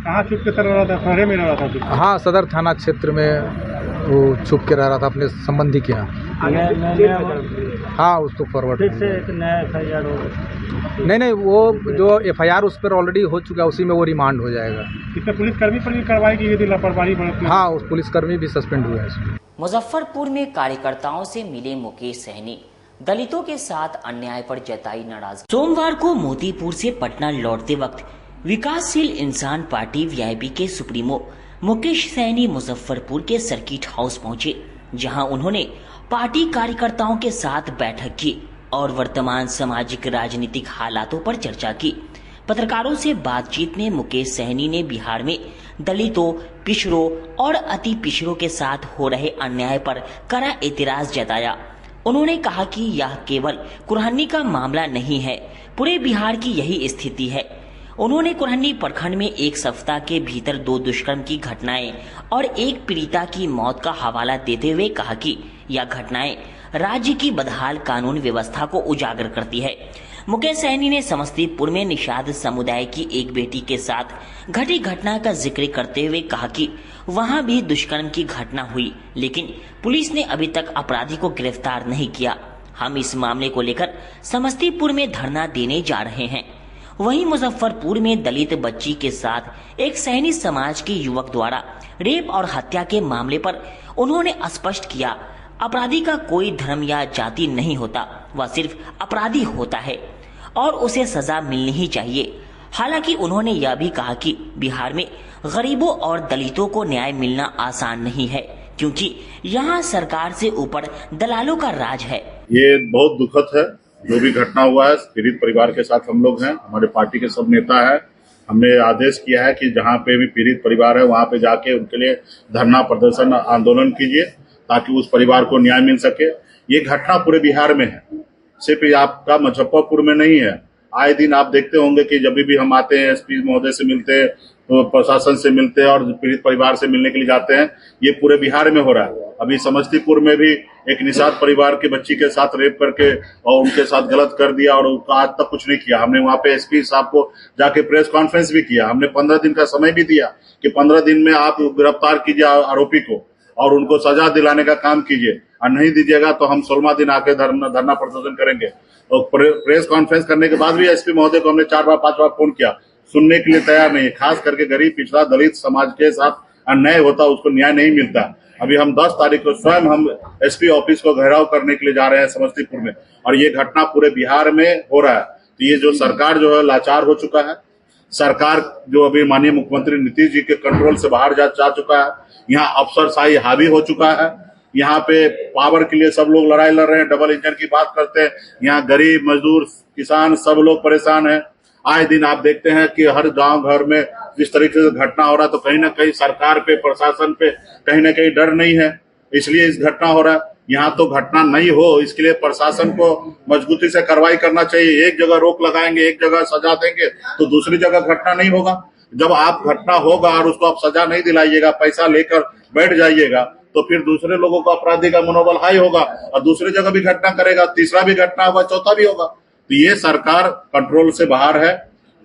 कहाँ छुप के रह रहा था? शहर में रह रहा था? हाँ, सदर थाना क्षेत्र में वो छुप के रह रहा था अपने संबंधी के यहाँ। हाँ, उसको फॉरवर्ड फिर से एक नया FIR हो? नहीं, वो जो FIR उस पर ऑलरेडी हो चुका है, उसी में वो रिमांड हो जाएगा। इसमें पुलिसकर्मी पर भी कार्रवाई की गई थी, लापरवाही बरतने? हाँ, उस पुलिसकर्मी भी सस्पेंड हुए हैं इसमें। मुजफ्फरपुर में कार्यकर्ताओं से मिले मुकेश सहनी, दलितों के साथ अन्याय पर जताई नाराजगी। सोमवार को मोतीपुर से पटना लौटते वक्त विकासशील इंसान पार्टी VIP के सुप्रीमो मुकेश सहनी मुजफ्फरपुर के सर्किट हाउस पहुंचे, जहां उन्होंने पार्टी कार्यकर्ताओं के साथ बैठक की और वर्तमान सामाजिक राजनीतिक हालातों पर चर्चा की। पत्रकारों से बातचीत में मुकेश सहनी ने बिहार में दलितों, पिछड़ों और अति पिछड़ों के साथ हो रहे अन्याय पर कड़ा एतराज जताया। उन्होंने कहा कि यह केवल कुरहनी का मामला नहीं है, पूरे बिहार की यही स्थिति है। उन्होंने कुरहनी प्रखंड में एक सप्ताह के भीतर 2 दुष्कर्म की घटनाएं और एक पीड़िता की मौत का हवाला देते हुए कहा कि यह घटनाएं राज्य की बदहाल कानून व्यवस्था को उजागर करती है। मुकेश सहनी ने समस्तीपुर में निषाद समुदाय की एक बेटी के साथ घटी घटना का जिक्र करते हुए कहा कि वहां भी दुष्कर्म की घटना हुई, लेकिन पुलिस ने अभी तक अपराधी को गिरफ्तार नहीं किया। हम इस मामले को लेकर समस्तीपुर में धरना देने जा रहे हैं। वहीं मुजफ्फरपुर में दलित बच्ची के साथ एक सैनी समाज के युवक द्वारा रेप और हत्या के मामले पर उन्होंने स्पष्ट किया, अपराधी का कोई धर्म या जाति नहीं होता, वह सिर्फ अपराधी होता है और उसे सजा मिलनी ही चाहिए। हालांकि उन्होंने यह भी कहा कि बिहार में गरीबों और दलितों को न्याय मिलना आसान नहीं है, क्योंकि यहाँ सरकार से ऊपर दलालों का राज है। ये बहुत दुखद है जो भी घटना हुआ है। पीड़ित परिवार के साथ हम लोग हैं, हमारे पार्टी के सब नेता हैं। हमने आदेश किया है कि जहाँ पे भी पीड़ित परिवार है वहाँ पे जाके उनके लिए धरना प्रदर्शन आंदोलन कीजिए ताकि उस परिवार को न्याय मिल सके। ये घटना पूरे बिहार में है, सिर्फ आपका मुजफ्फरपुर में नहीं है। आए दिन आप देखते होंगे कि जब भी हम आते हैं SP महोदय से मिलते हैं, तो प्रशासन से मिलते हैं और पीड़ित परिवार से मिलने के लिए जाते हैं। ये पूरे बिहार में हो रहा है। अभी समस्तीपुर में भी एक निषाद परिवार के बच्ची के साथ रेप करके और उनके साथ गलत कर दिया और उनका आज तक कुछ नहीं किया। हमने वहाँ पे SP साहब को जाके प्रेस कॉन्फ्रेंस भी किया। हमने 15 दिन का समय भी दिया कि 15 दिन में आप गिरफ्तार कीजिए आरोपी को और उनको सजा दिलाने का काम कीजिए, और नहीं दीजिएगा तो हम 16वां दिन आके धरना प्रदर्शन करेंगे। और प्रेस कॉन्फ्रेंस करने के बाद भी SP महोदय को हमने 4 बार 5 बार फोन किया, सुनने के लिए तैयार नहीं है। खास करके गरीब पिछड़ा दलित समाज के साथ अन्याय होता, उसको न्याय नहीं मिलता। अभी हम 10 तारीख को स्वयं हम SP ऑफिस को घेराव करने के लिए जा रहे हैं समस्तीपुर में, और ये घटना पूरे बिहार में हो रहा है। तो ये जो सरकार जो है लाचार हो चुका है। सरकार जो अभी माननीय मुख्यमंत्री नीतीश जी के कंट्रोल से बाहर जा चुका है। यहाँ अफसरशाही हावी हो चुका है। यहाँ पे पावर के लिए सब लोग लड़ाई लड़ रहे हैं, डबल इंजन की बात करते हैं। यहाँ गरीब मजदूर किसान सब लोग परेशान हैं। आए दिन आप देखते हैं कि हर गांव घर में जिस तरीके से घटना हो रहा है, तो कहीं ना कहीं सरकार पे, प्रशासन पे कहीं ना कहीं डर नहीं है, इसलिए इस घटना हो रहा है। यहाँ तो घटना नहीं हो, इसके लिए प्रशासन को मजबूती से कार्रवाई करना चाहिए। एक जगह रोक लगाएंगे, एक जगह सजा देंगे तो दूसरी जगह घटना नहीं होगा। जब आप घटना होगा और उसको आप सजा नहीं दिलाइएगा, पैसा लेकर बैठ जाइएगा, तो फिर दूसरे लोगों का अपराधी का मनोबल हाई होगा और दूसरी जगह भी घटना करेगा, तीसरा भी घटना होगा, चौथा भी होगा। तो ये सरकार कंट्रोल से बाहर है,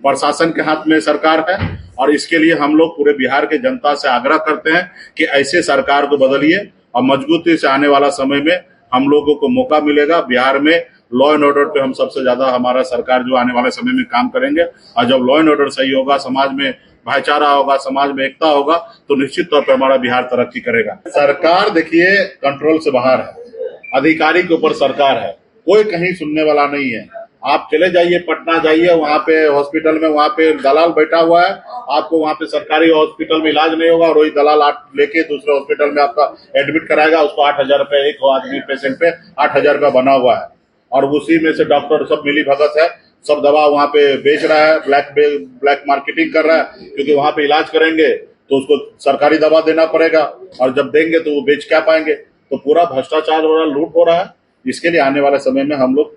प्रशासन के हाथ में सरकार है, और इसके लिए हम लोग पूरे बिहार के जनता से आग्रह करते हैं कि ऐसे सरकार को बदलिए और मजबूती से आने वाला समय में हम लोगों को मौका मिलेगा। बिहार में लॉ एंड ऑर्डर पे हम सबसे ज्यादा हमारा सरकार जो आने वाले समय में काम करेंगे, और जब लॉ एंड ऑर्डर सही होगा, समाज में भाईचारा होगा, समाज में एकता होगा, तो निश्चित तौर पर हमारा बिहार तरक्की करेगा। सरकार देखिए कंट्रोल से बाहर है, अधिकारी के ऊपर सरकार है, कोई कहीं सुनने वाला नहीं है। आप चले जाइए, पटना जाइए, वहाँ पे हॉस्पिटल में वहाँ पे दलाल बैठा हुआ है, आपको वहाँ पे सरकारी हॉस्पिटल में इलाज नहीं होगा और वही दलाल लेके दूसरे हॉस्पिटल में आपका एडमिट कराएगा। उसको 8,000 रुपए, एक आदमी पेशेंट पे 8,000 रुपया बना हुआ है, और उसी में से डॉक्टर सब मिली भगत है, सब दवा वहाँ पे बेच रहा है, ब्लैक मार्केटिंग कर रहा है, क्योंकि वहाँ पे इलाज करेंगे तो उसको सरकारी दवा देना पड़ेगा, और जब देंगे तो वो बेच क्या पाएंगे। तो पूरा भ्रष्टाचार हो रहा है, लूट हो रहा है। इसके लिए आने वाले समय में हम लोग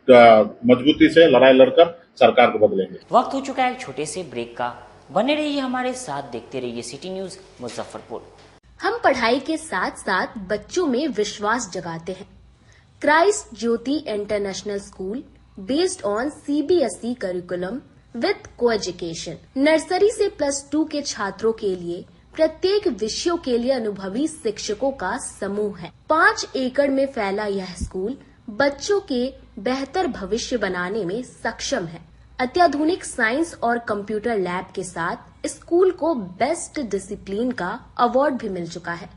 मजबूती से लड़ाई लड़कर सरकार को बदलेंगे। वक्त हो चुका है एक छोटे से ब्रेक का। बने रहिए हमारे साथ, देखते रहिए सिटी न्यूज मुजफ्फरपुर। हम पढ़ाई के साथ साथ बच्चों में विश्वास जगाते हैं। Christ Jyoti international school based on CBSE curriculum with co-education. Nursery से +2 के छात्रों के लिए प्रत्येक विषयों के लिए अनुभवी शिक्षकों का समूह है। 5 एकड़ में फैला यह स्कूल बच्चों के बेहतर भविष्य बनाने में सक्षम है। अत्याधुनिक साइंस और कंप्यूटर लैब के साथ स्कूल को बेस्ट डिसिप्लिन का अवार्ड भी मिल चुका है।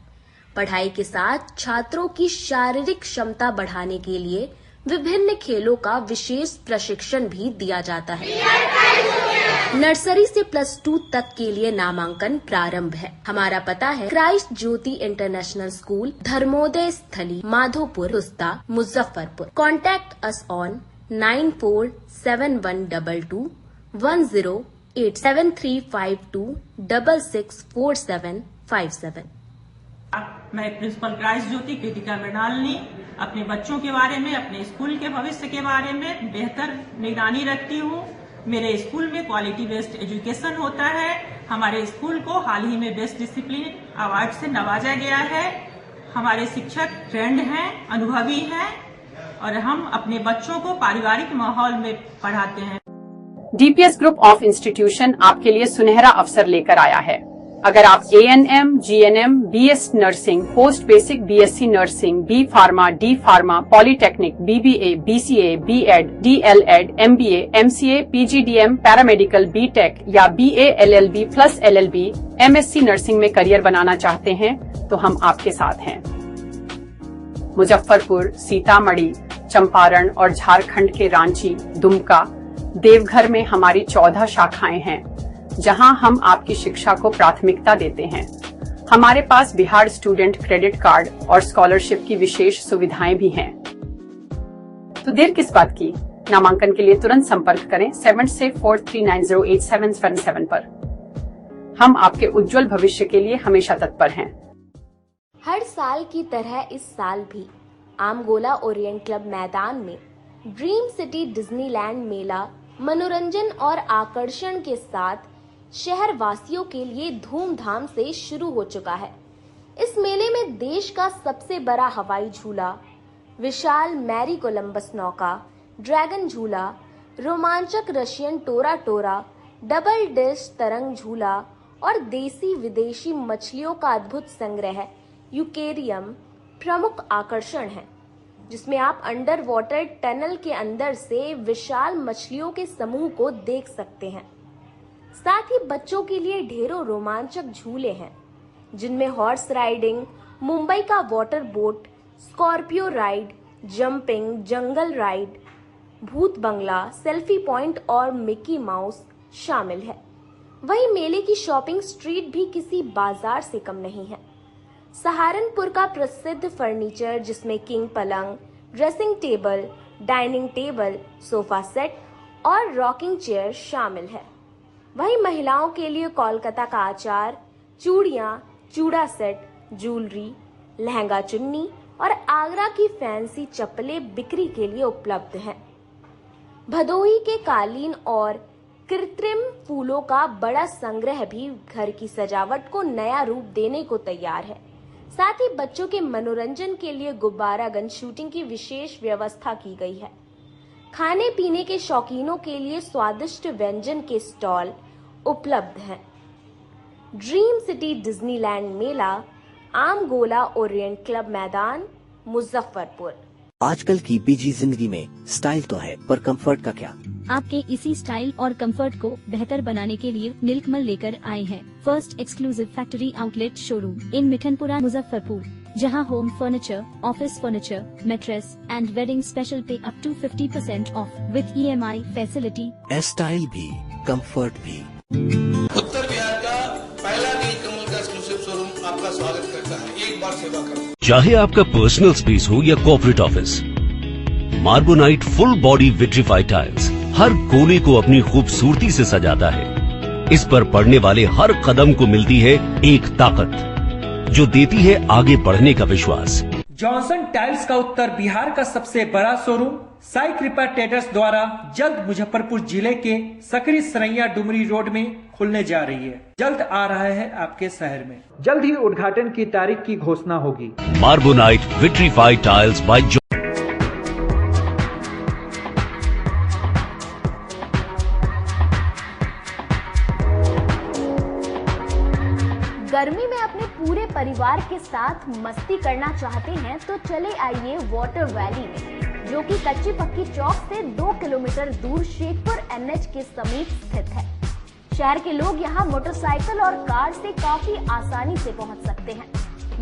पढ़ाई के साथ छात्रों की शारीरिक क्षमता बढ़ाने के लिए विभिन्न खेलों का विशेष प्रशिक्षण भी दिया जाता है। नर्सरी से +2 तक के लिए नामांकन प्रारंभ है। हमारा पता है Christ Jyoti international school, Dharmoday Sthali, Madhopur, Rusta, Muzaffarpur. Contact us on 947122 1087 7352 664757। मैं प्रिंसिपल क्राइस्ट ज्योति कृतिका मृणालिनी अपने बच्चों के बारे में, अपने स्कूल के भविष्य के बारे में बेहतर निगरानी रखती हूँ। मेरे स्कूल में क्वालिटी बेस्ड एजुकेशन होता है। हमारे स्कूल को हाल ही में बेस्ट डिसिप्लिन अवार्ड से नवाजा गया है। हमारे शिक्षक ट्रेंड हैं, अनुभवी हैं और हम अपने बच्चों को पारिवारिक माहौल में पढ़ाते हैं। DPS ग्रुप ऑफ इंस्टीट्यूशन आपके लिए सुनहरा अवसर लेकर आया है। अगर आप ANM, GNM, BS nursing, post basic BSc nursing, B pharma, D pharma, polytechnic, BBA, BCA, BEd, DLEd, MBA, MCA, PGDM, paramedical, BTech या BA LLB plus LLB, MSc nursing में करियर बनाना चाहते हैं तो हम आपके साथ हैं। मुजफ्फरपुर, सीतामढ़ी, चंपारण और झारखंड के रांची, दुमका, देवघर में हमारी 14 शाखाएं हैं जहां हम आपकी शिक्षा को प्राथमिकता देते हैं। हमारे पास बिहार स्टूडेंट क्रेडिट कार्ड और स्कॉलरशिप की विशेष सुविधाएं भी हैं। तो देर किस बात की, नामांकन के लिए तुरंत संपर्क करें 7643908777 पर। हम आपके उज्जवल भविष्य के लिए हमेशा तत्पर हैं। हर साल की तरह इस साल भी आमगोला ओरिएंट क्लब मैदान में ड्रीम सिटी डिज्नीलैंड मेला मनोरंजन और आकर्षण के साथ शहर वासियों के लिए धूमधाम से शुरू हो चुका है। इस मेले में देश का सबसे बड़ा हवाई झूला, विशाल मैरी कोलंबस नौका, ड्रैगन झूला, रोमांचक रशियन टोरा टोरा, डबल डिश तरंग झूला और देसी विदेशी मछलियों का अद्भुत संग्रह यूकेरियम प्रमुख आकर्षण है, जिसमें आप अंडर वाटर टनल के अंदर से विशाल मछलियों के समूह को देख सकते हैं। साथ ही बच्चों के लिए ढेरों रोमांचक झूले हैं, जिनमें हॉर्स राइडिंग, मुंबई का water boat, Scorpio ride, jumping, जंगल राइड, भूत बंगला, सेल्फी पॉइंट और मिकी माउस शामिल है। वहीं मेले की शॉपिंग स्ट्रीट भी किसी बाजार से कम नहीं है। सहारनपुर का प्रसिद्ध फर्नीचर, जिसमें किंग पलंग, dressing table, dining table, sofa set और रॉकिंग चेयर शामिल है। वहीं महिलाओं के लिए कोलकाता का आचार, चूड़ियां, चूड़ा सेट, ज्वेलरी, लहंगा चुन्नी और आगरा की फैंसी चप्पलें बिक्री के लिए उपलब्ध हैं। भदोही के कालीन और कृत्रिम फूलों का बड़ा संग्रह भी घर की सजावट को नया रूप देने को तैयार है। साथ ही बच्चों के मनोरंजन के लिए गुब्बारा गन शूटिंग की विशेष व्यवस्था की गई है। खाने पीने के शौकीनों के लिए स्वादिष्ट व्यंजन के स्टॉल उपलब्ध हैं। ड्रीम सिटी डिज्नीलैंड मेला, आमगोला ओरिएंट क्लब मैदान, मुजफ्फरपुर। आजकल की बिजी जिंदगी में स्टाइल तो है, पर कंफर्ट का क्या? आपके इसी स्टाइल और कंफर्ट को बेहतर बनाने के लिए नीलकमल लेकर आए हैं first exclusive factory outlet showroom in Mithanpura, Muzaffarpur, जहां home furniture, office furniture, mattress and wedding special पे up to 50% off with EMI facility. Style भी, कंफर्ट भी। उत्तर बिहार का पहला नीलकमल का एक्सक्लूसिव शोरूम आपका स्वागत करता है। एक बार सेवा करो। चाहे आपका पर्सनल स्पेस हो या corporate office, Marbonite full body vitrified tiles हर कोने को अपनी खूबसूरती से सजाता है। इस पर पड़ने वाले हर कदम को मिलती है एक ताकत जो देती है आगे बढ़ने का विश्वास। जॉनसन टाइल्स का उत्तर बिहार का सबसे बड़ा शोरूम साई कृपा ट्रेडर्स द्वारा जल्द मुजफ्फरपुर जिले के सकरी सरैया डुमरी रोड में खुलने जा रही है। जल्द आ रहा है आपके शहर में। जल्द ही उद्घाटन की तारीख की घोषणा होगी। मार्बोनाइट विट्रीफाइड टाइल्स बाय गर्मी में अपने पूरे परिवार के साथ मस्ती करना चाहते हैं तो चले आइए वाटर वैली में, जो कि कच्ची पक्की चौक से 2 किलोमीटर दूर शेखपुर NH के समीप स्थित है। शहर के लोग यहाँ मोटरसाइकिल और कार से काफी आसानी से पहुँच सकते हैं।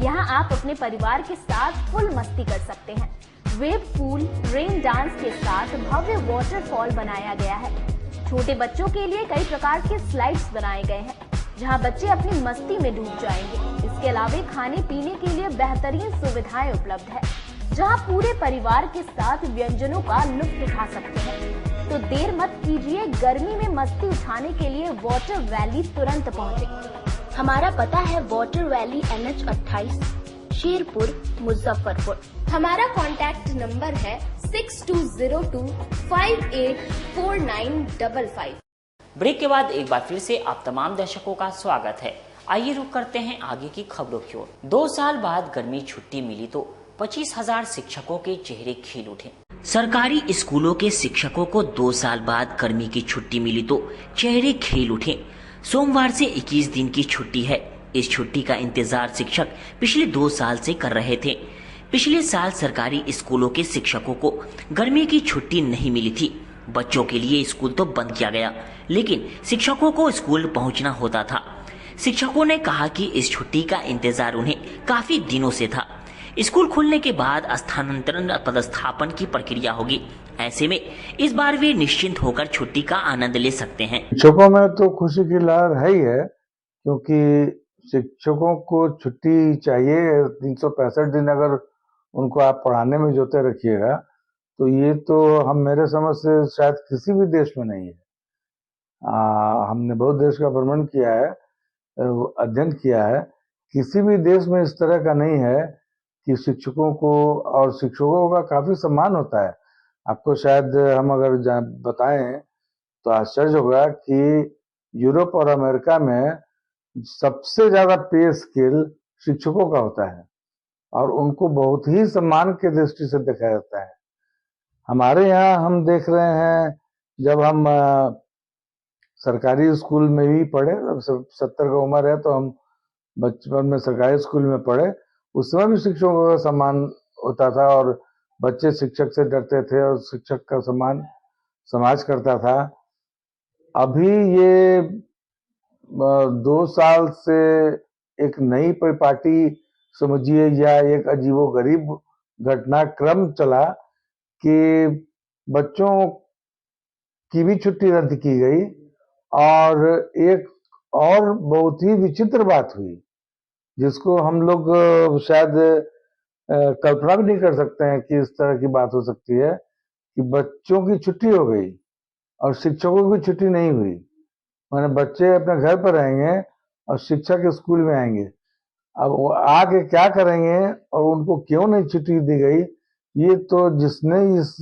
यहाँ आप अपने परिवार के साथ फुल मस्ती कर सकते हैं। वेव पूल, रेन डांस के साथ भव्य वाटरफॉल बनाया गया है। छोटे बच्चों के लिए कई प्रकार के स्लाइड्स बनाए गए हैं, जहां बच्चे अपनी मस्ती में डूब जाएंगे। इसके अलावा खाने पीने के लिए बेहतरीन सुविधाएं उपलब्ध है, जहां पूरे परिवार के साथ व्यंजनों का लुत्फ उठा सकते हैं। तो देर मत कीजिए, गर्मी में मस्ती उठाने के लिए वाटर वैली तुरंत पहुंचे। हमारा पता है water valley NH 28, Sherpur, Muzaffarpur. हमारा कॉन्टैक्ट नंबर है 6202 584955। ब्रेक के बाद एक बार फिर से आप तमाम दर्शकों का स्वागत है। आइए रुक करते हैं आगे की खबरों की ओर। 2 साल बाद गर्मी छुट्टी मिली तो 25,000 शिक्षकों के चेहरे खिल उठे। सरकारी स्कूलों के शिक्षकों को 2 साल बाद गर्मी की छुट्टी मिली तो चेहरे खिल उठे। सोमवार से 21 दिन की छुट्टी है। इस छुट्टी का इंतजार शिक्षक पिछले 2 साल से कर रहे थे। पिछले साल सरकारी स्कूलों के शिक्षकों को गर्मी की छुट्टी नहीं मिली थी। बच्चों के लिए स्कूल तो बंद किया गया, लेकिन शिक्षकों को स्कूल पहुंचना होता था। शिक्षकों ने कहा कि इस छुट्टी का इंतजार उन्हें काफी दिनों से था। स्कूल खुलने के बाद स्थानांतरण पदस्थापन की प्रक्रिया होगी। ऐसे में इस बार वे निश्चिंत होकर छुट्टी का आनंद ले सकते हैं। शिक्षकों में तो खुशी की लहर है ही है, क्योंकि शिक्षकों को छुट्टी चाहिए। 365 दिन अगर उनको आप पढ़ाने में जोते रखिएगा तो ये तो हम मेरे समझ से शायद किसी भी देश में नहीं है। हमने बहुत देश का भ्रमण किया है, अध्ययन किया है, किसी भी देश में इस तरह का नहीं है कि शिक्षकों को, और शिक्षकों का काफी सम्मान होता है। आपको शायद हम अगर बताएं तो आश्चर्य होगा कि यूरोप और अमेरिका में सबसे ज्यादा पे स्केल शिक्षकों का होता है और उनको बहुत ही सम्मान के दृष्टि से देखा जाता है। हमारे यहाँ हम देख रहे हैं, जब हम सरकारी स्कूल में भी पढ़े, 70 का उम्र है तो हम बचपन में सरकारी स्कूल में पढ़े, उस समय भी शिक्षकों का सम्मान होता था और बच्चे शिक्षक से डरते थे और शिक्षक का सम्मान समाज करता था। अभी ये 2 साल से एक नई परिपाटी समझिए या एक अजीबोगरीब घटनाक्रम चला कि बच्चों की भी छुट्टी रद्द की गई और एक और बहुत ही विचित्र बात हुई जिसको हम लोग शायद कल्पना भी नहीं कर सकते हैं कि इस तरह की बात हो सकती है कि बच्चों की छुट्टी हो गई और शिक्षकों की छुट्टी नहीं हुई। माने बच्चे अपने घर पर रहेंगे और शिक्षक स्कूल में आएंगे। अब वो आके क्या करेंगे और उनको क्यों नहीं छुट्टी दी गई, ये तो जिसने इस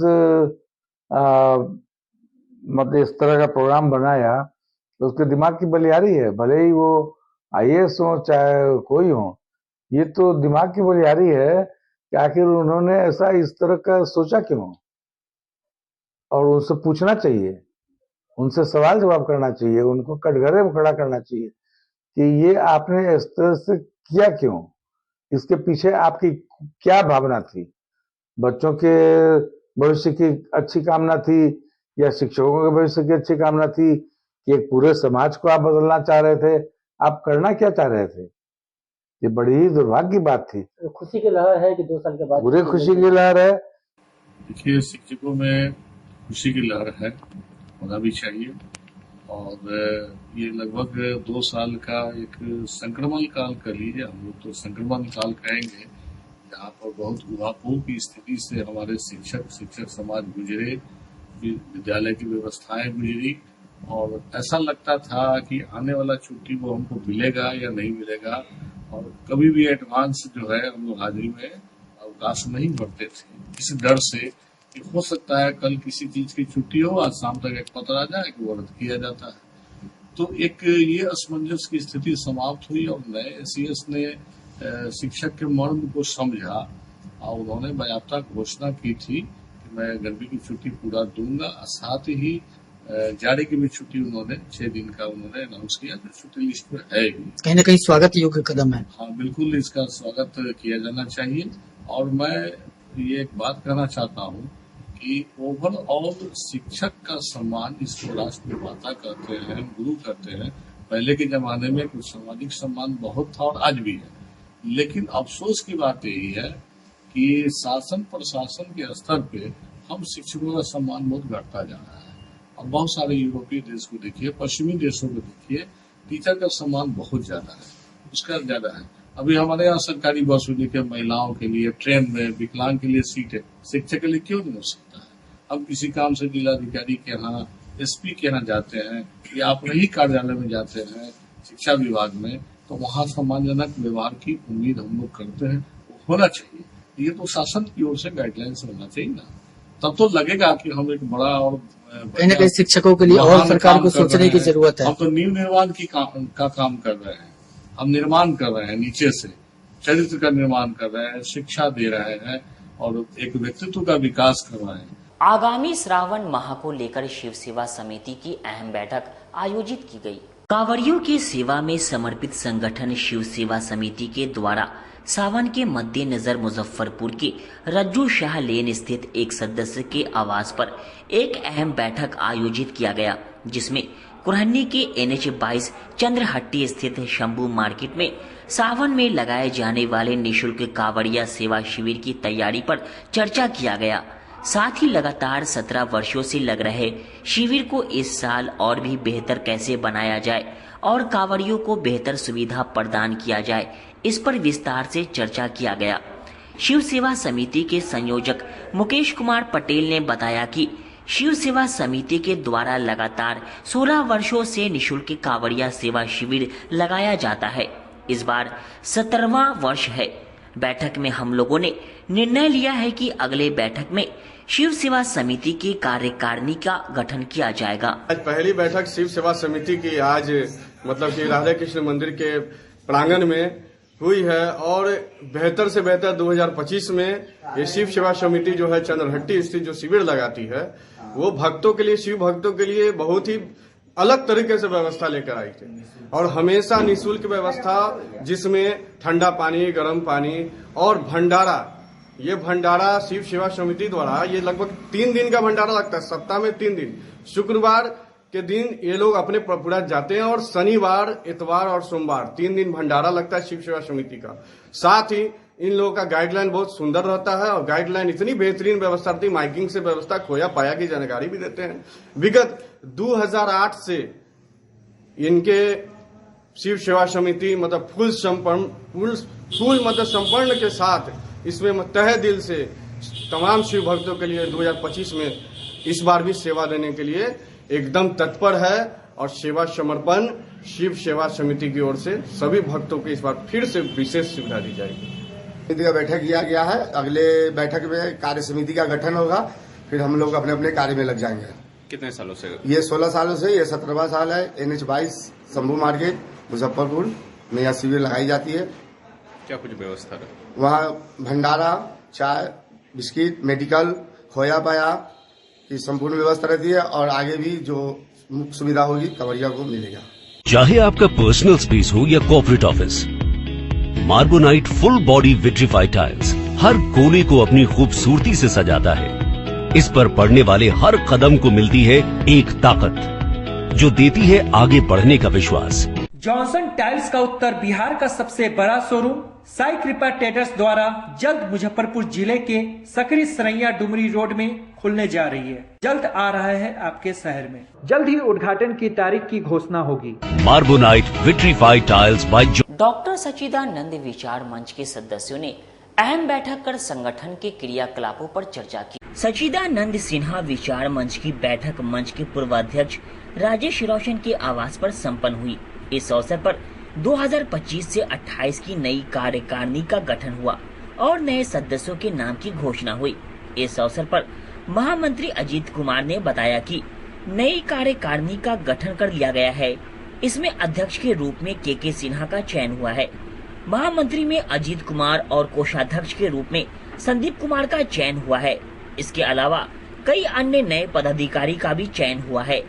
मतलब इस तरह का प्रोग्राम बनाया तो उसके दिमाग की बलियारी है। भले ही वो IAS हो चाहे कोई हो, ये तो दिमाग की बलियारी है कि आखिर उन्होंने ऐसा इस तरह का सोचा क्यों। और उनसे पूछना चाहिए, उनसे सवाल जवाब करना चाहिए, उनको कटघरे में खड़ा करना चाहिए कि ये आपने इस तरह से किया क्यों, इसके पीछे आपकी क्या भावना थी। बच्चों के भविष्य की अच्छी कामना थी या शिक्षकों के भविष्य की अच्छी कामना थी कि एक पूरे समाज को आप बदलना चाह रहे थे, आप करना क्या चाह रहे थे। ये बड़ी ही दुर्भाग्य की बात थी। खुशी की लहर है कि 2 साल के बाद पूरे खुशी की लहर है। देखिए, शिक्षकों में खुशी की लहर है, होना भी चाहिए। और ये लगभग 2 साल का एक संक्रमण काल कर लीजिए, हम लोग तो संक्रमण काल कहेंगे, जहाँ पर बहुत उहापोह की स्थिति से हमारे शिक्षक समाज गुजरे, विद्यालय की व्यवस्थाएं गुजरी और ऐसा लगता था कि आने वाला छुट्टी वो हमको मिलेगा या नहीं मिलेगा, और कभी भी एडवांस जो है हम लोग हाजिरी में अवकाश नहीं भरते थे, इस डर से कि हो सकता है कल किसी चीज की छुट्टी हो, आज शाम तक एक पत्र आ जाए कि वो रद्द किया जाता है। तो एक ये असमंजस की स्थिति समाप्त हुई और नए एसीएस ने शिक्षक के मर्म को समझा और उन्होंने बाकायदा घोषणा की थी कि मैं गर्मी की छुट्टी पूरा दूंगा। साथ ही जाड़े की भी छुट्टी उन्होंने 6 दिन का उन्होंने अनाउंस किया, जो छुट्टी लिस्ट में है। कहीं न कहीं स्वागत योग्य कदम है। हाँ, बिल्कुल इसका स्वागत किया जाना चाहिए। और मैं ये एक बात कहना चाहता हूँ कि ओवरऑल शिक्षक का सम्मान, इसको राष्ट्रमाता कहते हैं, गुरु कहते हैं। पहले के जमाने में कुछ सामाजिक सम्मान बहुत था और आज भी है, लेकिन अफसोस की बात यही है कि शासन प्रशासन के स्तर पे हम शिक्षकों का सम्मान बहुत घटता जा रहा है। और बहुत सारे यूरोपीय देश को देखिए, पश्चिमी देशों को देखिए, टीचर का सम्मान बहुत ज्यादा है, उसका ज्यादा है। अभी हमारे यहाँ सरकारी बस में देखिए, महिलाओं के लिए ट्रेन में विकलांग के लिए सीट है, शिक्षक के लिए क्यों नहीं हो सकता है? हम किसी काम से जिलाधिकारी के यहाँ, एसपी के यहाँ जाते हैं या अपने ही कार्यालय में जाते हैं शिक्षा विभाग में, तो वहाँ सम्मानजनक व्यवहार की उम्मीद हम लोग करते हैं, होना चाहिए। ये तो शासन की ओर से गाइडलाइंस होना चाहिए ना, तब तो लगेगा कि हम एक बड़ा और कहीं न कहीं शिक्षकों के लिए और सरकार को सोचने की जरूरत है। हम तो नींव निर्माण का काम कर रहे हैं, हम निर्माण कर रहे हैं, नीचे से चरित्र का निर्माण कर रहे हैं, शिक्षा दे रहे हैं और एक व्यक्तित्व का विकास कर रहे हैं। आगामी श्रावण माह को लेकर शिव सेवा समिति की अहम बैठक आयोजित की गई। कांवड़ियों की सेवा में समर्पित संगठन शिव सेवा समिति के द्वारा सावन के मद्देनजर मुजफ्फरपुर के रज्जू शाह लेन स्थित एक सदस्य के आवास पर एक अहम बैठक आयोजित किया गया, जिसमें कुरहनी के NH-22 चंद्रहट्टी स्थित शंभू मार्केट में सावन में लगाए जाने वाले निःशुल्क कांवड़िया सेवा शिविर की तैयारी पर चर्चा किया गया। साथ ही लगातार 17 वर्षों से लग रहे शिविर को इस साल और भी बेहतर कैसे बनाया जाए और कांवड़ियों को बेहतर सुविधा प्रदान किया जाए, इस पर विस्तार से चर्चा किया गया। शिव सेवा समिति के संयोजक मुकेश कुमार पटेल ने बताया कि शिव सेवा समिति के द्वारा लगातार 16 वर्षों से निःशुल्क कांवड़िया सेवा शिविर लगाया जाता है। इस बार 17वां वर्ष है। बैठक में हम लोगों ने निर्णय लिया है कि अगले बैठक में शिव सेवा समिति की कार्यकारिणी का गठन किया जाएगा। आज पहली बैठक शिव सेवा समिति की आज मतलब कि राधा कृष्ण मंदिर के प्रांगण में हुई है और बेहतर से बेहतर 2025 में ये शिव सेवा समिति जो है चंद्रहट्टी स्थित जो शिविर लगाती है, वो भक्तों के लिए, शिव भक्तों के लिए बहुत ही अलग तरीके से व्यवस्था लेकर आई थी और हमेशा निःशुल्क व्यवस्था, जिसमें ठंडा पानी, गर्म पानी और भंडारा। ये भंडारा शिव सेवा समिति द्वारा ये लगभग 3 दिन का भंडारा लगता है, सप्ताह में 3 दिन। शुक्रवार के दिन ये लोग अपने प्रपुरा जाते हैं और शनिवार, इतवार और सोमवार 3 दिन भंडारा लगता है शिव सेवा समिति का। साथ ही इन लोगों का गाइडलाइन बहुत सुंदर रहता है और गाइडलाइन इतनी बेहतरीन व्यवस्था रहती है, माइकिंग से व्यवस्था, खोया पाया की जानकारी भी देते हैं। विगत 2008 से इनके शिव सेवा समिति मतलब फुल संपन्न के साथ इसमें तहे दिल से तमाम शिव भक्तों के लिए 2025 में इस बार भी सेवा देने के लिए एकदम तत्पर है और सेवा समर्पण शिव सेवा समिति की ओर से सभी भक्तों को इस बार फिर से विशेष सुविधा दी जाएगी। समिति का बैठक किया गया है, अगले बैठक में कार्य समिति का गठन होगा, फिर हम लोग अपने अपने कार्य में लग जाएंगे। कितने सालों से? ये 16 सालों से, ये 17वां साल है। NH-22 शंभू मार्केट मुजफ्फरपुर में यह शिविर लगाई जाती है। क्या कुछ व्यवस्था है वहाँ? भंडारा, चाय, बिस्किट, मेडिकल, खोया पाया की संपूर्ण व्यवस्था रहती है और आगे भी जो मुख्य सुविधा होगी कांवड़िया को मिलेगा। चाहे आपका पर्सनल स्पेस हो या corporate office, Marbonite full body vitrified tiles हर कोने को अपनी खूबसूरती से सजाता है। इस पर पड़ने वाले हर कदम को मिलती है एक ताकत जो देती है आगे बढ़ने का विश्वास। जॉनसन टाइल्स का उत्तर बिहार का सबसे बड़ा शोरूम साई कृपा ट्रेडर्स द्वारा जल्द मुजफ्फरपुर जिले के सकरी सरैया डुमरी रोड में खुलने जा रही है। जल्द आ रहा है आपके शहर में। जल्द ही उद्घाटन की तारीख की घोषणा होगी। मार्बोनाइट विट्रीफाइड टाइल्स बाय डॉक्टर सच्चिदानंद विचार मंच के सदस्यों ने अहम बैठक कर संगठन के क्रियाकलापों पर चर्चा की। सच्चिदानंद सिन्हा विचार मंच की बैठक मंच के पूर्व अध्यक्ष राजेश रोशन के आवास पर संपन्न हुई। इस अवसर पर 2025 से 28 की नई कार्यकारिणी का गठन हुआ और नए सदस्यों के नाम की घोषणा हुई। इस अवसर पर महामंत्री अजीत कुमार ने बताया कि नई कार्यकारिणी का गठन कर लिया गया है। इसमें अध्यक्ष के रूप में के सिन्हा का चयन हुआ है। महामंत्री में अजीत कुमार और कोषाध्यक्ष के रूप में संदीप कुमार का चयन हुआ है। इसके अलावा कई अन्य नए पदाधिकारी का भी चयन हुआ है।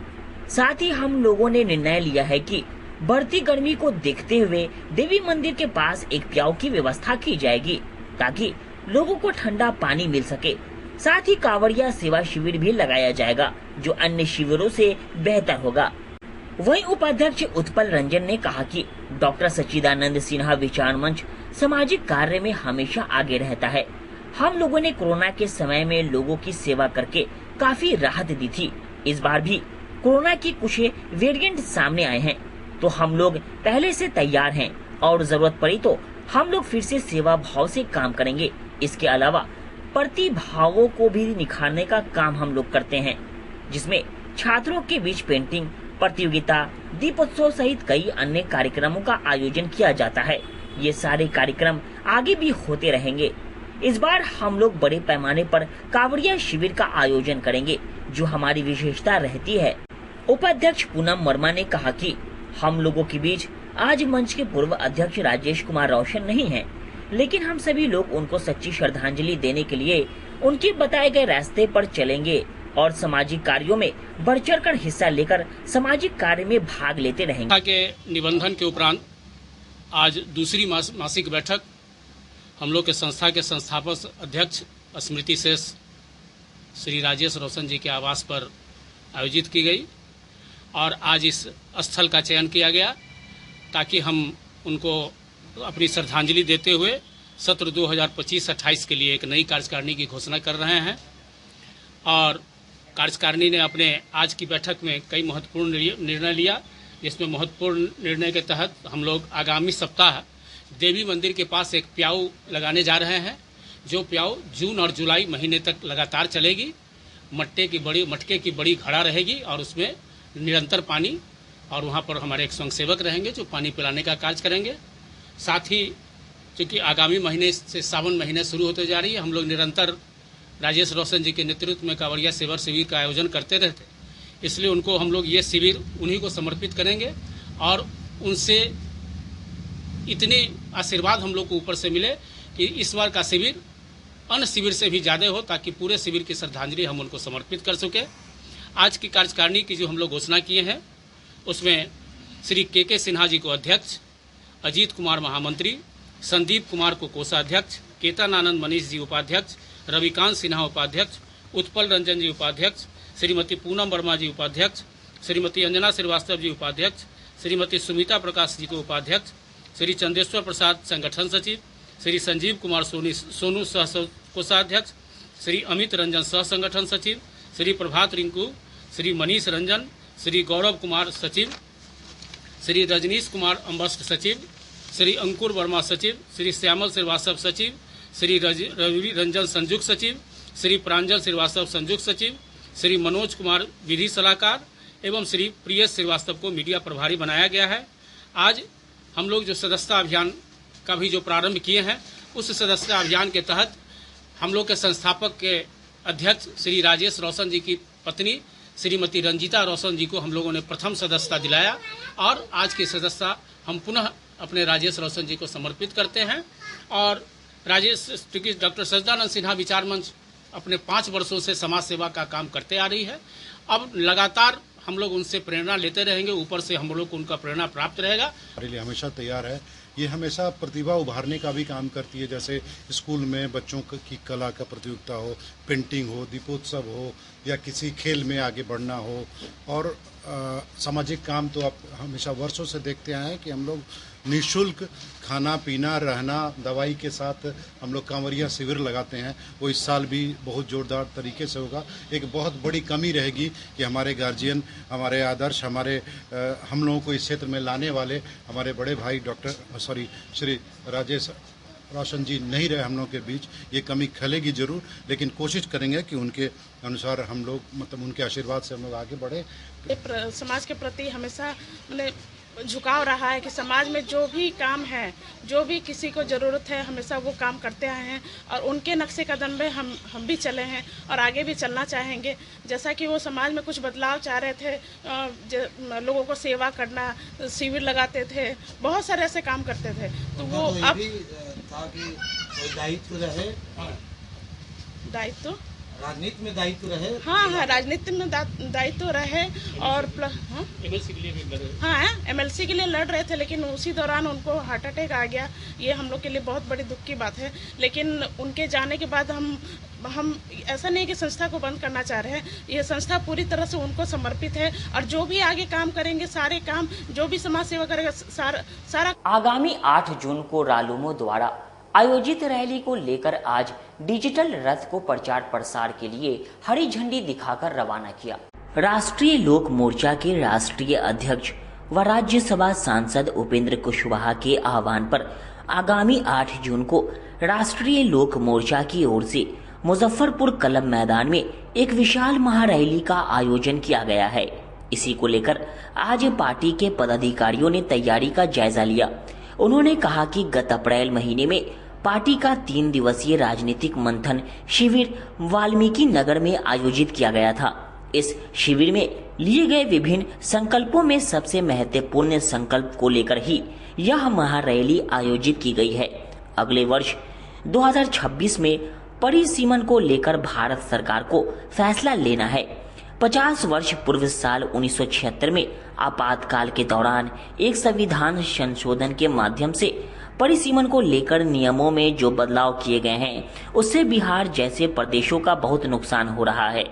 साथ ही हम लोगों ने निर्णय लिया है कि बढ़ती गर्मी को देखते हुए देवी मंदिर के पास एक प्याऊ की व्यवस्था की जाएगी ताकि लोगों को ठंडा पानी मिल सके। साथ ही कांवड़िया सेवा शिविर भी लगाया जाएगा जो अन्य शिविरों से बेहतर होगा। वहीं उपाध्यक्ष उत्पल रंजन ने कहा कि डॉक्टर सच्चिदानंद सिन्हा विचार मंच सामाजिक कार्य में हमेशा आगे रहता है। हम लोगों ने कोरोना के समय में लोगों की सेवा करके काफी राहत दी थी। इस बार भी कोरोना की कुछ वेरिएंट सामने आए हैं तो हम लोग पहले से तैयार हैं और जरूरत पड़ी तो हम लोग फिर से सेवा भाव से काम करेंगे। इसके अलावा प्रतिभावों को भी निखारने का काम हम लोग करते हैं, जिसमें छात्रों के बीच पेंटिंग प्रतियोगिता, दीपोत्सव सहित कई अन्य कार्यक्रमों का आयोजन किया जाता है। ये सारे कार्यक्रम आगे भी होते रहेंगे। इस बार हम लोग बड़े पैमाने पर कांवड़िया शिविर का आयोजन करेंगे जो हमारी विशेषता रहती है। उपाध्यक्ष पूनम वर्मा ने कहा कि हम लोगों के बीच आज मंच के पूर्व अध्यक्ष राजेश कुमार रोशन नहीं हैं, लेकिन हम सभी लोग उनको सच्ची श्रद्धांजलि देने के लिए उनके बताए गए रास्ते पर चलेंगे और सामाजिक कार्यों में बढ़-चढ़ कर हिस्सा लेकर सामाजिक कार्य में भाग लेते रहेंगे। के निबंधन के उपरांत आज दूसरी मासिक बैठक हम लोग के संस्था के संस्थापक अध्यक्ष स्मृति शेष श्री राजेश रोशन जी के आवास पर आयोजित की गई और आज इस स्थल का चयन किया गया ताकि हम उनको अपनी श्रद्धांजलि देते हुए सत्र 2025-28 के लिए एक नई कार्यकारिणी की घोषणा कर रहे हैं। और कार्यकारिणी ने अपने आज की बैठक में कई महत्वपूर्ण निर्णय लिया, जिसमें महत्वपूर्ण निर्णय के तहत हम लोग आगामी सप्ताह देवी मंदिर के पास एक प्याऊ लगाने जा रहे हैं, जो प्याऊ जून और जुलाई महीने तक लगातार चलेगी। मटके की बड़ी घड़ा रहेगी और उसमें निरंतर पानी, और वहाँ पर हमारे एक स्वयंसेवक रहेंगे जो पानी पिलाने का कार्य करेंगे। साथ ही चूँकि आगामी महीने से सावन महीने शुरू होते जा रही है, हम लोग निरंतर राजेश रोशन जी के नेतृत्व में कांवड़िया सेवा शिविर का आयोजन करते रहते, इसलिए उनको हम लोग ये शिविर उन्हीं को समर्पित करेंगे और उनसे इतने आशीर्वाद हम लोग को ऊपर से मिले कि इस बार का शिविर अन्य शिविर से भी ज़्यादा हो, ताकि पूरे शिविर की श्रद्धांजलि हम उनको समर्पित कर सके। आज की कार्यकारिणी की जो हम लोग घोषणा किए हैं उसमें श्री के सिन्हा जी को अध्यक्ष, अजीत कुमार महामंत्री, संदीप कुमार को कोषाध्यक्ष, केतनानंद मनीष जी उपाध्यक्ष, रविकांत सिन्हा उपाध्यक्ष, उत्पल रंजन जी उपाध्यक्ष, श्रीमती पूनम वर्मा जी उपाध्यक्ष, श्रीमती अंजना श्रीवास्तव जी उपाध्यक्ष, श्रीमती सुमिता प्रकाश जी को उपाध्यक्ष, श्री चंदेश्वर प्रसाद संगठन सचिव, श्री संजीव कुमार सोनू सह कोषाध्यक्ष, श्री अमित रंजन सह संगठन सचिव, श्री प्रभात रिंकू, श्री मनीष रंजन, श्री गौरव कुमार सचिव, श्री रजनीश कुमार अम्बस्ट सचिव, श्री अंकुर वर्मा सचिव, श्री श्यामल श्रीवास्तव सचिव, श्री रवि रंजन संयुक्त सचिव, श्री प्रांजल श्रीवास्तव संयुक्त सचिव, श्री मनोज कुमार विधि सलाहकार एवं श्री प्रियेश श्रीवास्तव को मीडिया प्रभारी बनाया गया है। आज हम लोग जो सदस्यता अभियान का भी जो प्रारंभ किए हैं, उस सदस्यता अभियान के तहत हम लोग के संस्थापक के अध्यक्ष श्री राजेश रोशन जी की पत्नी श्रीमती रंजीता रोशन जी को हम लोगों ने प्रथम सदस्यता दिलाया और आज की सदस्यता हम पुनः अपने राजेश रोशन जी को समर्पित करते हैं। और राजेश, क्योंकि डॉक्टर सच्चिदानंद सिन्हा विचार मंच अपने 5 वर्षों से समाज सेवा का काम करते आ रही है, अब लगातार हम लोग उनसे प्रेरणा लेते रहेंगे, ऊपर से हम लोग को उनका प्रेरणा प्राप्त रहेगा। हमारे लिए हमेशा तैयार है। ये हमेशा प्रतिभा उभारने का भी काम करती है, जैसे स्कूल में बच्चों की कला का प्रतियोगिता हो, पेंटिंग हो, दीपोत्सव हो या किसी खेल में आगे बढ़ना हो, और सामाजिक काम तो आप हमेशा वर्षों से देखते आए हैं कि हम लोग निःशुल्क खाना पीना रहना दवाई के साथ हम लोग कांवड़िया शिविर लगाते हैं। वो इस साल भी बहुत जोरदार तरीके से होगा। एक बहुत बड़ी कमी रहेगी कि हमारे गार्जियन, हमारे आदर्श, हम लोगों को इस क्षेत्र में लाने वाले हमारे बड़े भाई श्री राजेश रोशन जी नहीं रहे हम लोग के बीच, ये कमी खलेगी जरूर, लेकिन कोशिश करेंगे कि उनके अनुसार हम लोग मतलब उनके आशीर्वाद से हम लोग आगे बढ़े। समाज के प्रति हमेशा झुकाव रहा है कि समाज में जो भी काम है, जो भी किसी को ज़रूरत है, हमेशा वो काम करते आए हैं और उनके नक्शे कदम में हम भी चले हैं और आगे भी चलना चाहेंगे। जैसा कि वो समाज में कुछ बदलाव चाह रहे थे, लोगों को सेवा करना, शिविर लगाते थे, बहुत सारे ऐसे काम करते थे, तो वो अब दायित्व राजनीति में दायित्व रहे। हाँ, राजनीति में दायित्व रहे और एमएलसी के लिए भी लड़ रहे। हाँ, एमएलसी के लिए लड़ रहे थे, लेकिन उसी दौरान उनको हार्ट अटैक आ गया। ये हम लोग के लिए बहुत बड़ी दुख की बात है। लेकिन उनके जाने के बाद हम ऐसा नहीं कि संस्था को बंद करना चाह रहे हैं, ये संस्था पूरी तरह से उनको समर्पित है और जो भी आगे काम करेंगे, सारे काम जो भी समाज सेवा करेगा, सारा। आगामी 8 जून को रालुमो द्वारा आयोजित रैली को लेकर आज डिजिटल रथ को प्रचार प्रसार के लिए हरी झंडी दिखाकर रवाना किया। राष्ट्रीय लोक मोर्चा के राष्ट्रीय अध्यक्ष व राज्यसभा सांसद उपेंद्र कुशवाहा के आह्वान पर आगामी 8 जून को राष्ट्रीय लोक मोर्चा की ओर से मुजफ्फरपुर कलब मैदान में एक विशाल महारैली का आयोजन किया गया है। इसी को लेकर आज पार्टी के पदाधिकारियों ने तैयारी का जायजा लिया। उन्होंने कहा कि गत अप्रैल महीने में पार्टी का 3 दिवसीय राजनीतिक मंथन शिविर वाल्मीकि नगर में आयोजित किया गया था। इस शिविर में लिए गए विभिन्न संकल्पों में सबसे महत्वपूर्ण संकल्प को लेकर ही यह महारैली आयोजित की गई है। अगले वर्ष 2026 में परिसीमन को लेकर भारत सरकार को फैसला लेना है। 50 वर्ष पूर्व साल 1976 में आपातकाल के दौरान एक संविधान संशोधन के माध्यम से परिसीमन को लेकर नियमों में जो बदलाव किए गए हैं, उससे बिहार जैसे प्रदेशों का बहुत नुकसान हो रहा है।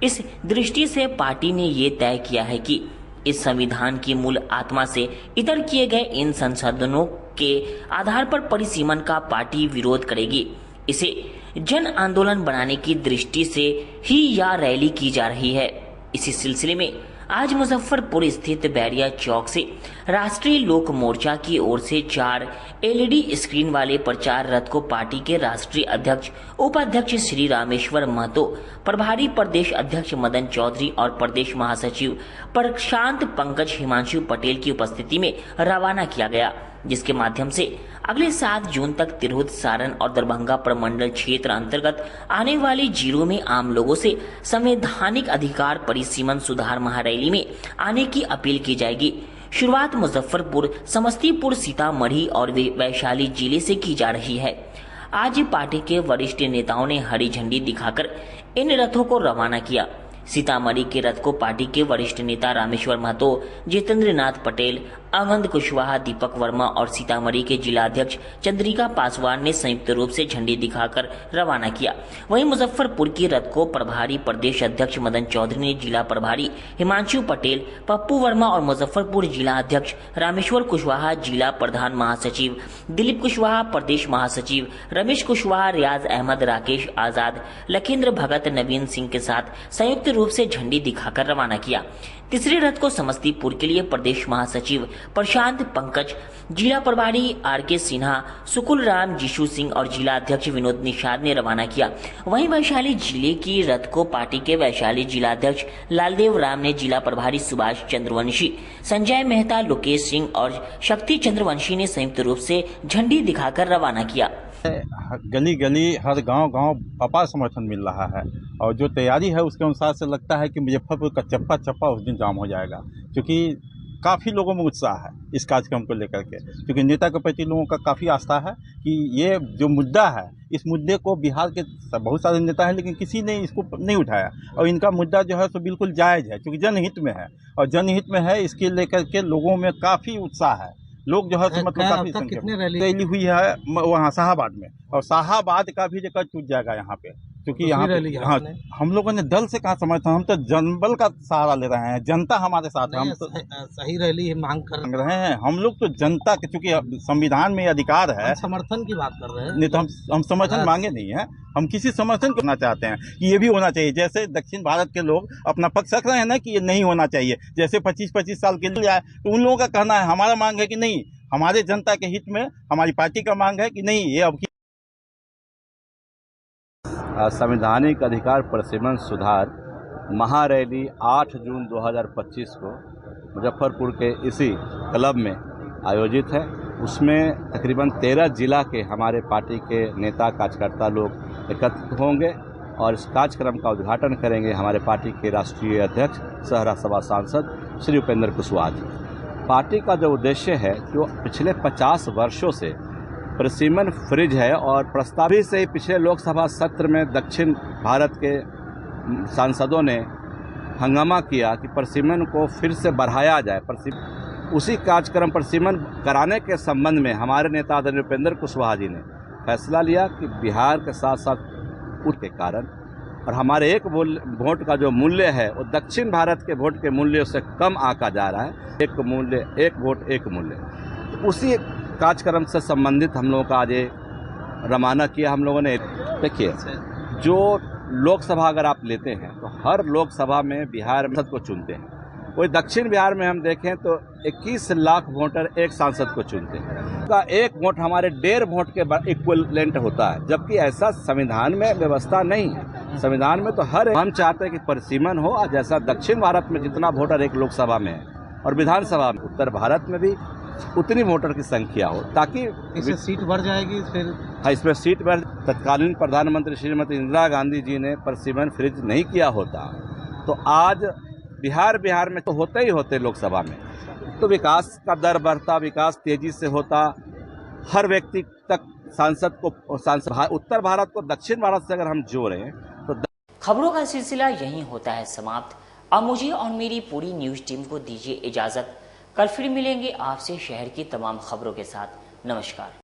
इस दृष्टि से पार्टी ने ये तय किया है कि इस संविधान की मूल आत्मा से इतर किए गए इन संशोधनों के आधार पर परिसीमन का पार्टी विरोध करेगी। इसे जन आंदोलन बनाने की दृष्टि से ही यह रैली की जा रही है। इसी सिलसिले में आज मुजफ्फरपुर स्थित बैरिया चौक से राष्ट्रीय लोक मोर्चा की ओर से 4 LED स्क्रीन वाले प्रचार रथ को पार्टी के राष्ट्रीय अध्यक्ष उपाध्यक्ष श्री रामेश्वर महतो, प्रभारी प्रदेश अध्यक्ष मदन चौधरी और प्रदेश महासचिव प्रशांत पंकज हिमांशु पटेल की उपस्थिति में रवाना किया गया, जिसके माध्यम से अगले 7 जून तक तिरहुत, सारण और दरभंगा प्रमंडल क्षेत्र अंतर्गत आने वाले जिलों में आम लोगों से संवैधानिक अधिकार परिसीमन सुधार महारैली में आने की अपील की जाएगी। शुरुआत मुजफ्फरपुर, समस्तीपुर, सीतामढ़ी और वैशाली जिले से की जा रही है। आज पार्टी के वरिष्ठ नेताओं ने हरी झंडी दिखाकर इन रथों को रवाना किया। सीतामढ़ी के रथ को पार्टी के वरिष्ठ नेता रामेश्वर महतो, जितेंद्र नाथ पटेल, आनंद कुशवाहा, दीपक वर्मा और सीतामढ़ी के जिलाध्यक्ष चंद्रिका पासवान ने संयुक्त रूप से झंडी दिखाकर रवाना किया। वहीं मुजफ्फरपुर की रथ को प्रभारी प्रदेश अध्यक्ष मदन चौधरी ने, जिला प्रभारी हिमांशु पटेल, पप्पू वर्मा और मुजफ्फरपुर जिला अध्यक्ष रामेश्वर कुशवाहा, जिला प्रधान महासचिव दिलीप कुशवाहा, प्रदेश महासचिव रमेश कुशवाहा, रियाज अहमद, राकेश आजाद, लखीन्द्र भगत, नवीन सिंह के साथ संयुक्त रूप से झंडी दिखाकर रवाना किया। तीसरे रथ को समस्तीपुर के लिए प्रदेश महासचिव प्रशांत पंकज, जिला प्रभारी RK सिन्हा, सुकुल राम, जीशु सिंह और जिला अध्यक्ष विनोद निषाद ने रवाना किया। वहीं वैशाली जिले की रथ को पार्टी के वैशाली जिला अध्यक्ष लालदेव राम ने, जिला प्रभारी सुभाष चंद्रवंशी, संजय मेहता, लोकेश सिंह और शक्ति चंद्रवंशी ने संयुक्त रूप से झंडी दिखाकर रवाना किया। गली गली हर गांव गांव अपार समर्थन मिल रहा है और जो तैयारी है उसके अनुसार से लगता है कि मुजफ्फरपुर का चप्पा चप्पा उस दिन जाम हो जाएगा, क्योंकि काफ़ी लोगों में उत्साह है इस कार्यक्रम को लेकर के, क्योंकि नेता के प्रति लोगों का काफ़ी आस्था है कि ये जो मुद्दा है, इस मुद्दे को बिहार के बहुत सारे नेता हैं लेकिन किसी ने इसको नहीं उठाया और इनका मुद्दा जो है तो बिल्कुल जायज़ है, क्योंकि जनहित में है और जनहित में है, इसके लेकर के लोगों में काफ़ी उत्साह है। लोग जो है तो मतलब काफी संख्या रैली हुई है वहाँ शाहाबाद में, और शाहाबाद का भी जगह टूट जाएगा यहाँ पे, क्योंकि यहाँ पे हाँ हम लोगों ने दल से कहाँ समर्थन, हम तो जनबल का सहारा ले रहे हैं, जनता हमारे साथ है, हम तो सही रैली मांग कर रहे हैं। हम लोग तो जनता के, चूंकि संविधान में अधिकार है, समर्थन की बात कर रहे हैं, नहीं तो हम समर्थन मांगे नहीं है, हम किसी समर्थन करना चाहते हैं कि ये भी होना चाहिए। जैसे दक्षिण भारत के लोग अपना पक्ष रख रहे हैं ना कि ये नहीं होना चाहिए, जैसे 25-25 साल के लिए आए, तो उन लोगों का कहना है, हमारा मांग है कि नहीं, हमारे जनता के हित में हमारी पार्टी का मांग है कि नहीं, ये अब संवैधानिक अधिकार परिसीमन सुधार महारैली 8 जून 2025 को मुजफ्फरपुर के इसी क्लब में आयोजित है। उसमें तकरीबन 13 जिला के हमारे पार्टी के नेता कार्यकर्ता लोग एकत्रित होंगे और इस कार्यक्रम का उद्घाटन करेंगे हमारे पार्टी के राष्ट्रीय अध्यक्ष सह राज्यसभा सांसद श्री उपेंद्र कुशवाहा जी। पार्टी का जो उद्देश्य है जो पिछले 50 वर्षों से परिसीमन फ्रिज है और प्रस्तावित से ही पिछले लोकसभा सत्र में दक्षिण भारत के सांसदों ने हंगामा किया कि परिसीमन को फिर से बढ़ाया जाए। उसी कार्यक्रम परिसीमन कराने के संबंध में हमारे नेता आदरणीय उपेंद्र कुशवाहा जी ने फैसला लिया कि बिहार के साथ साथ के कारण और हमारे एक वोट का जो मूल्य है वो दक्षिण भारत के वोट के मूल्य से कम आंका जा रहा है। एक वोट एक मूल्य। तो उसी कार्यक्रम से संबंधित हम लोगों का आज रवाना किया हम लोगों ने। देखिए, जो लोकसभा अगर आप लेते हैं तो हर लोकसभा में बिहार में सांसद को चुनते हैं। वही दक्षिण बिहार में हम देखें तो 21 लाख वोटर एक सांसद को चुनते हैं। का एक वोट हमारे 1.5 वोट के इक्विवेलेंट होता है, जबकि ऐसा संविधान में व्यवस्था नहीं है। संविधान में तो हम चाहते हैं कि परिसीमन हो, जैसा दक्षिण भारत में जितना वोटर एक लोकसभा में है और विधानसभा में उत्तर भारत में भी उतनी वोटर की संख्या हो, ताकि इसमें सीट बढ़ जाएगी। फिर हाँ, इसमें सीट बढ़। तत्कालीन प्रधानमंत्री श्रीमती इंदिरा गांधी जी ने परिसीमन फ्रिज नहीं किया होता तो आज बिहार में तो होते ही होते लोकसभा में तो विकास का दर बढ़ता, विकास तेजी से होता, हर व्यक्ति तक सांसद उत्तर भारत को दक्षिण भारत से अगर हम जोड़ें तो खबरों का सिलसिला यहीं होता है समाप्त। अब मुझे और मेरी पूरी न्यूज टीम को दीजिए इजाजत। कल फिर मिलेंगे आपसे शहर की तमाम खबरों के साथ। नमस्कार।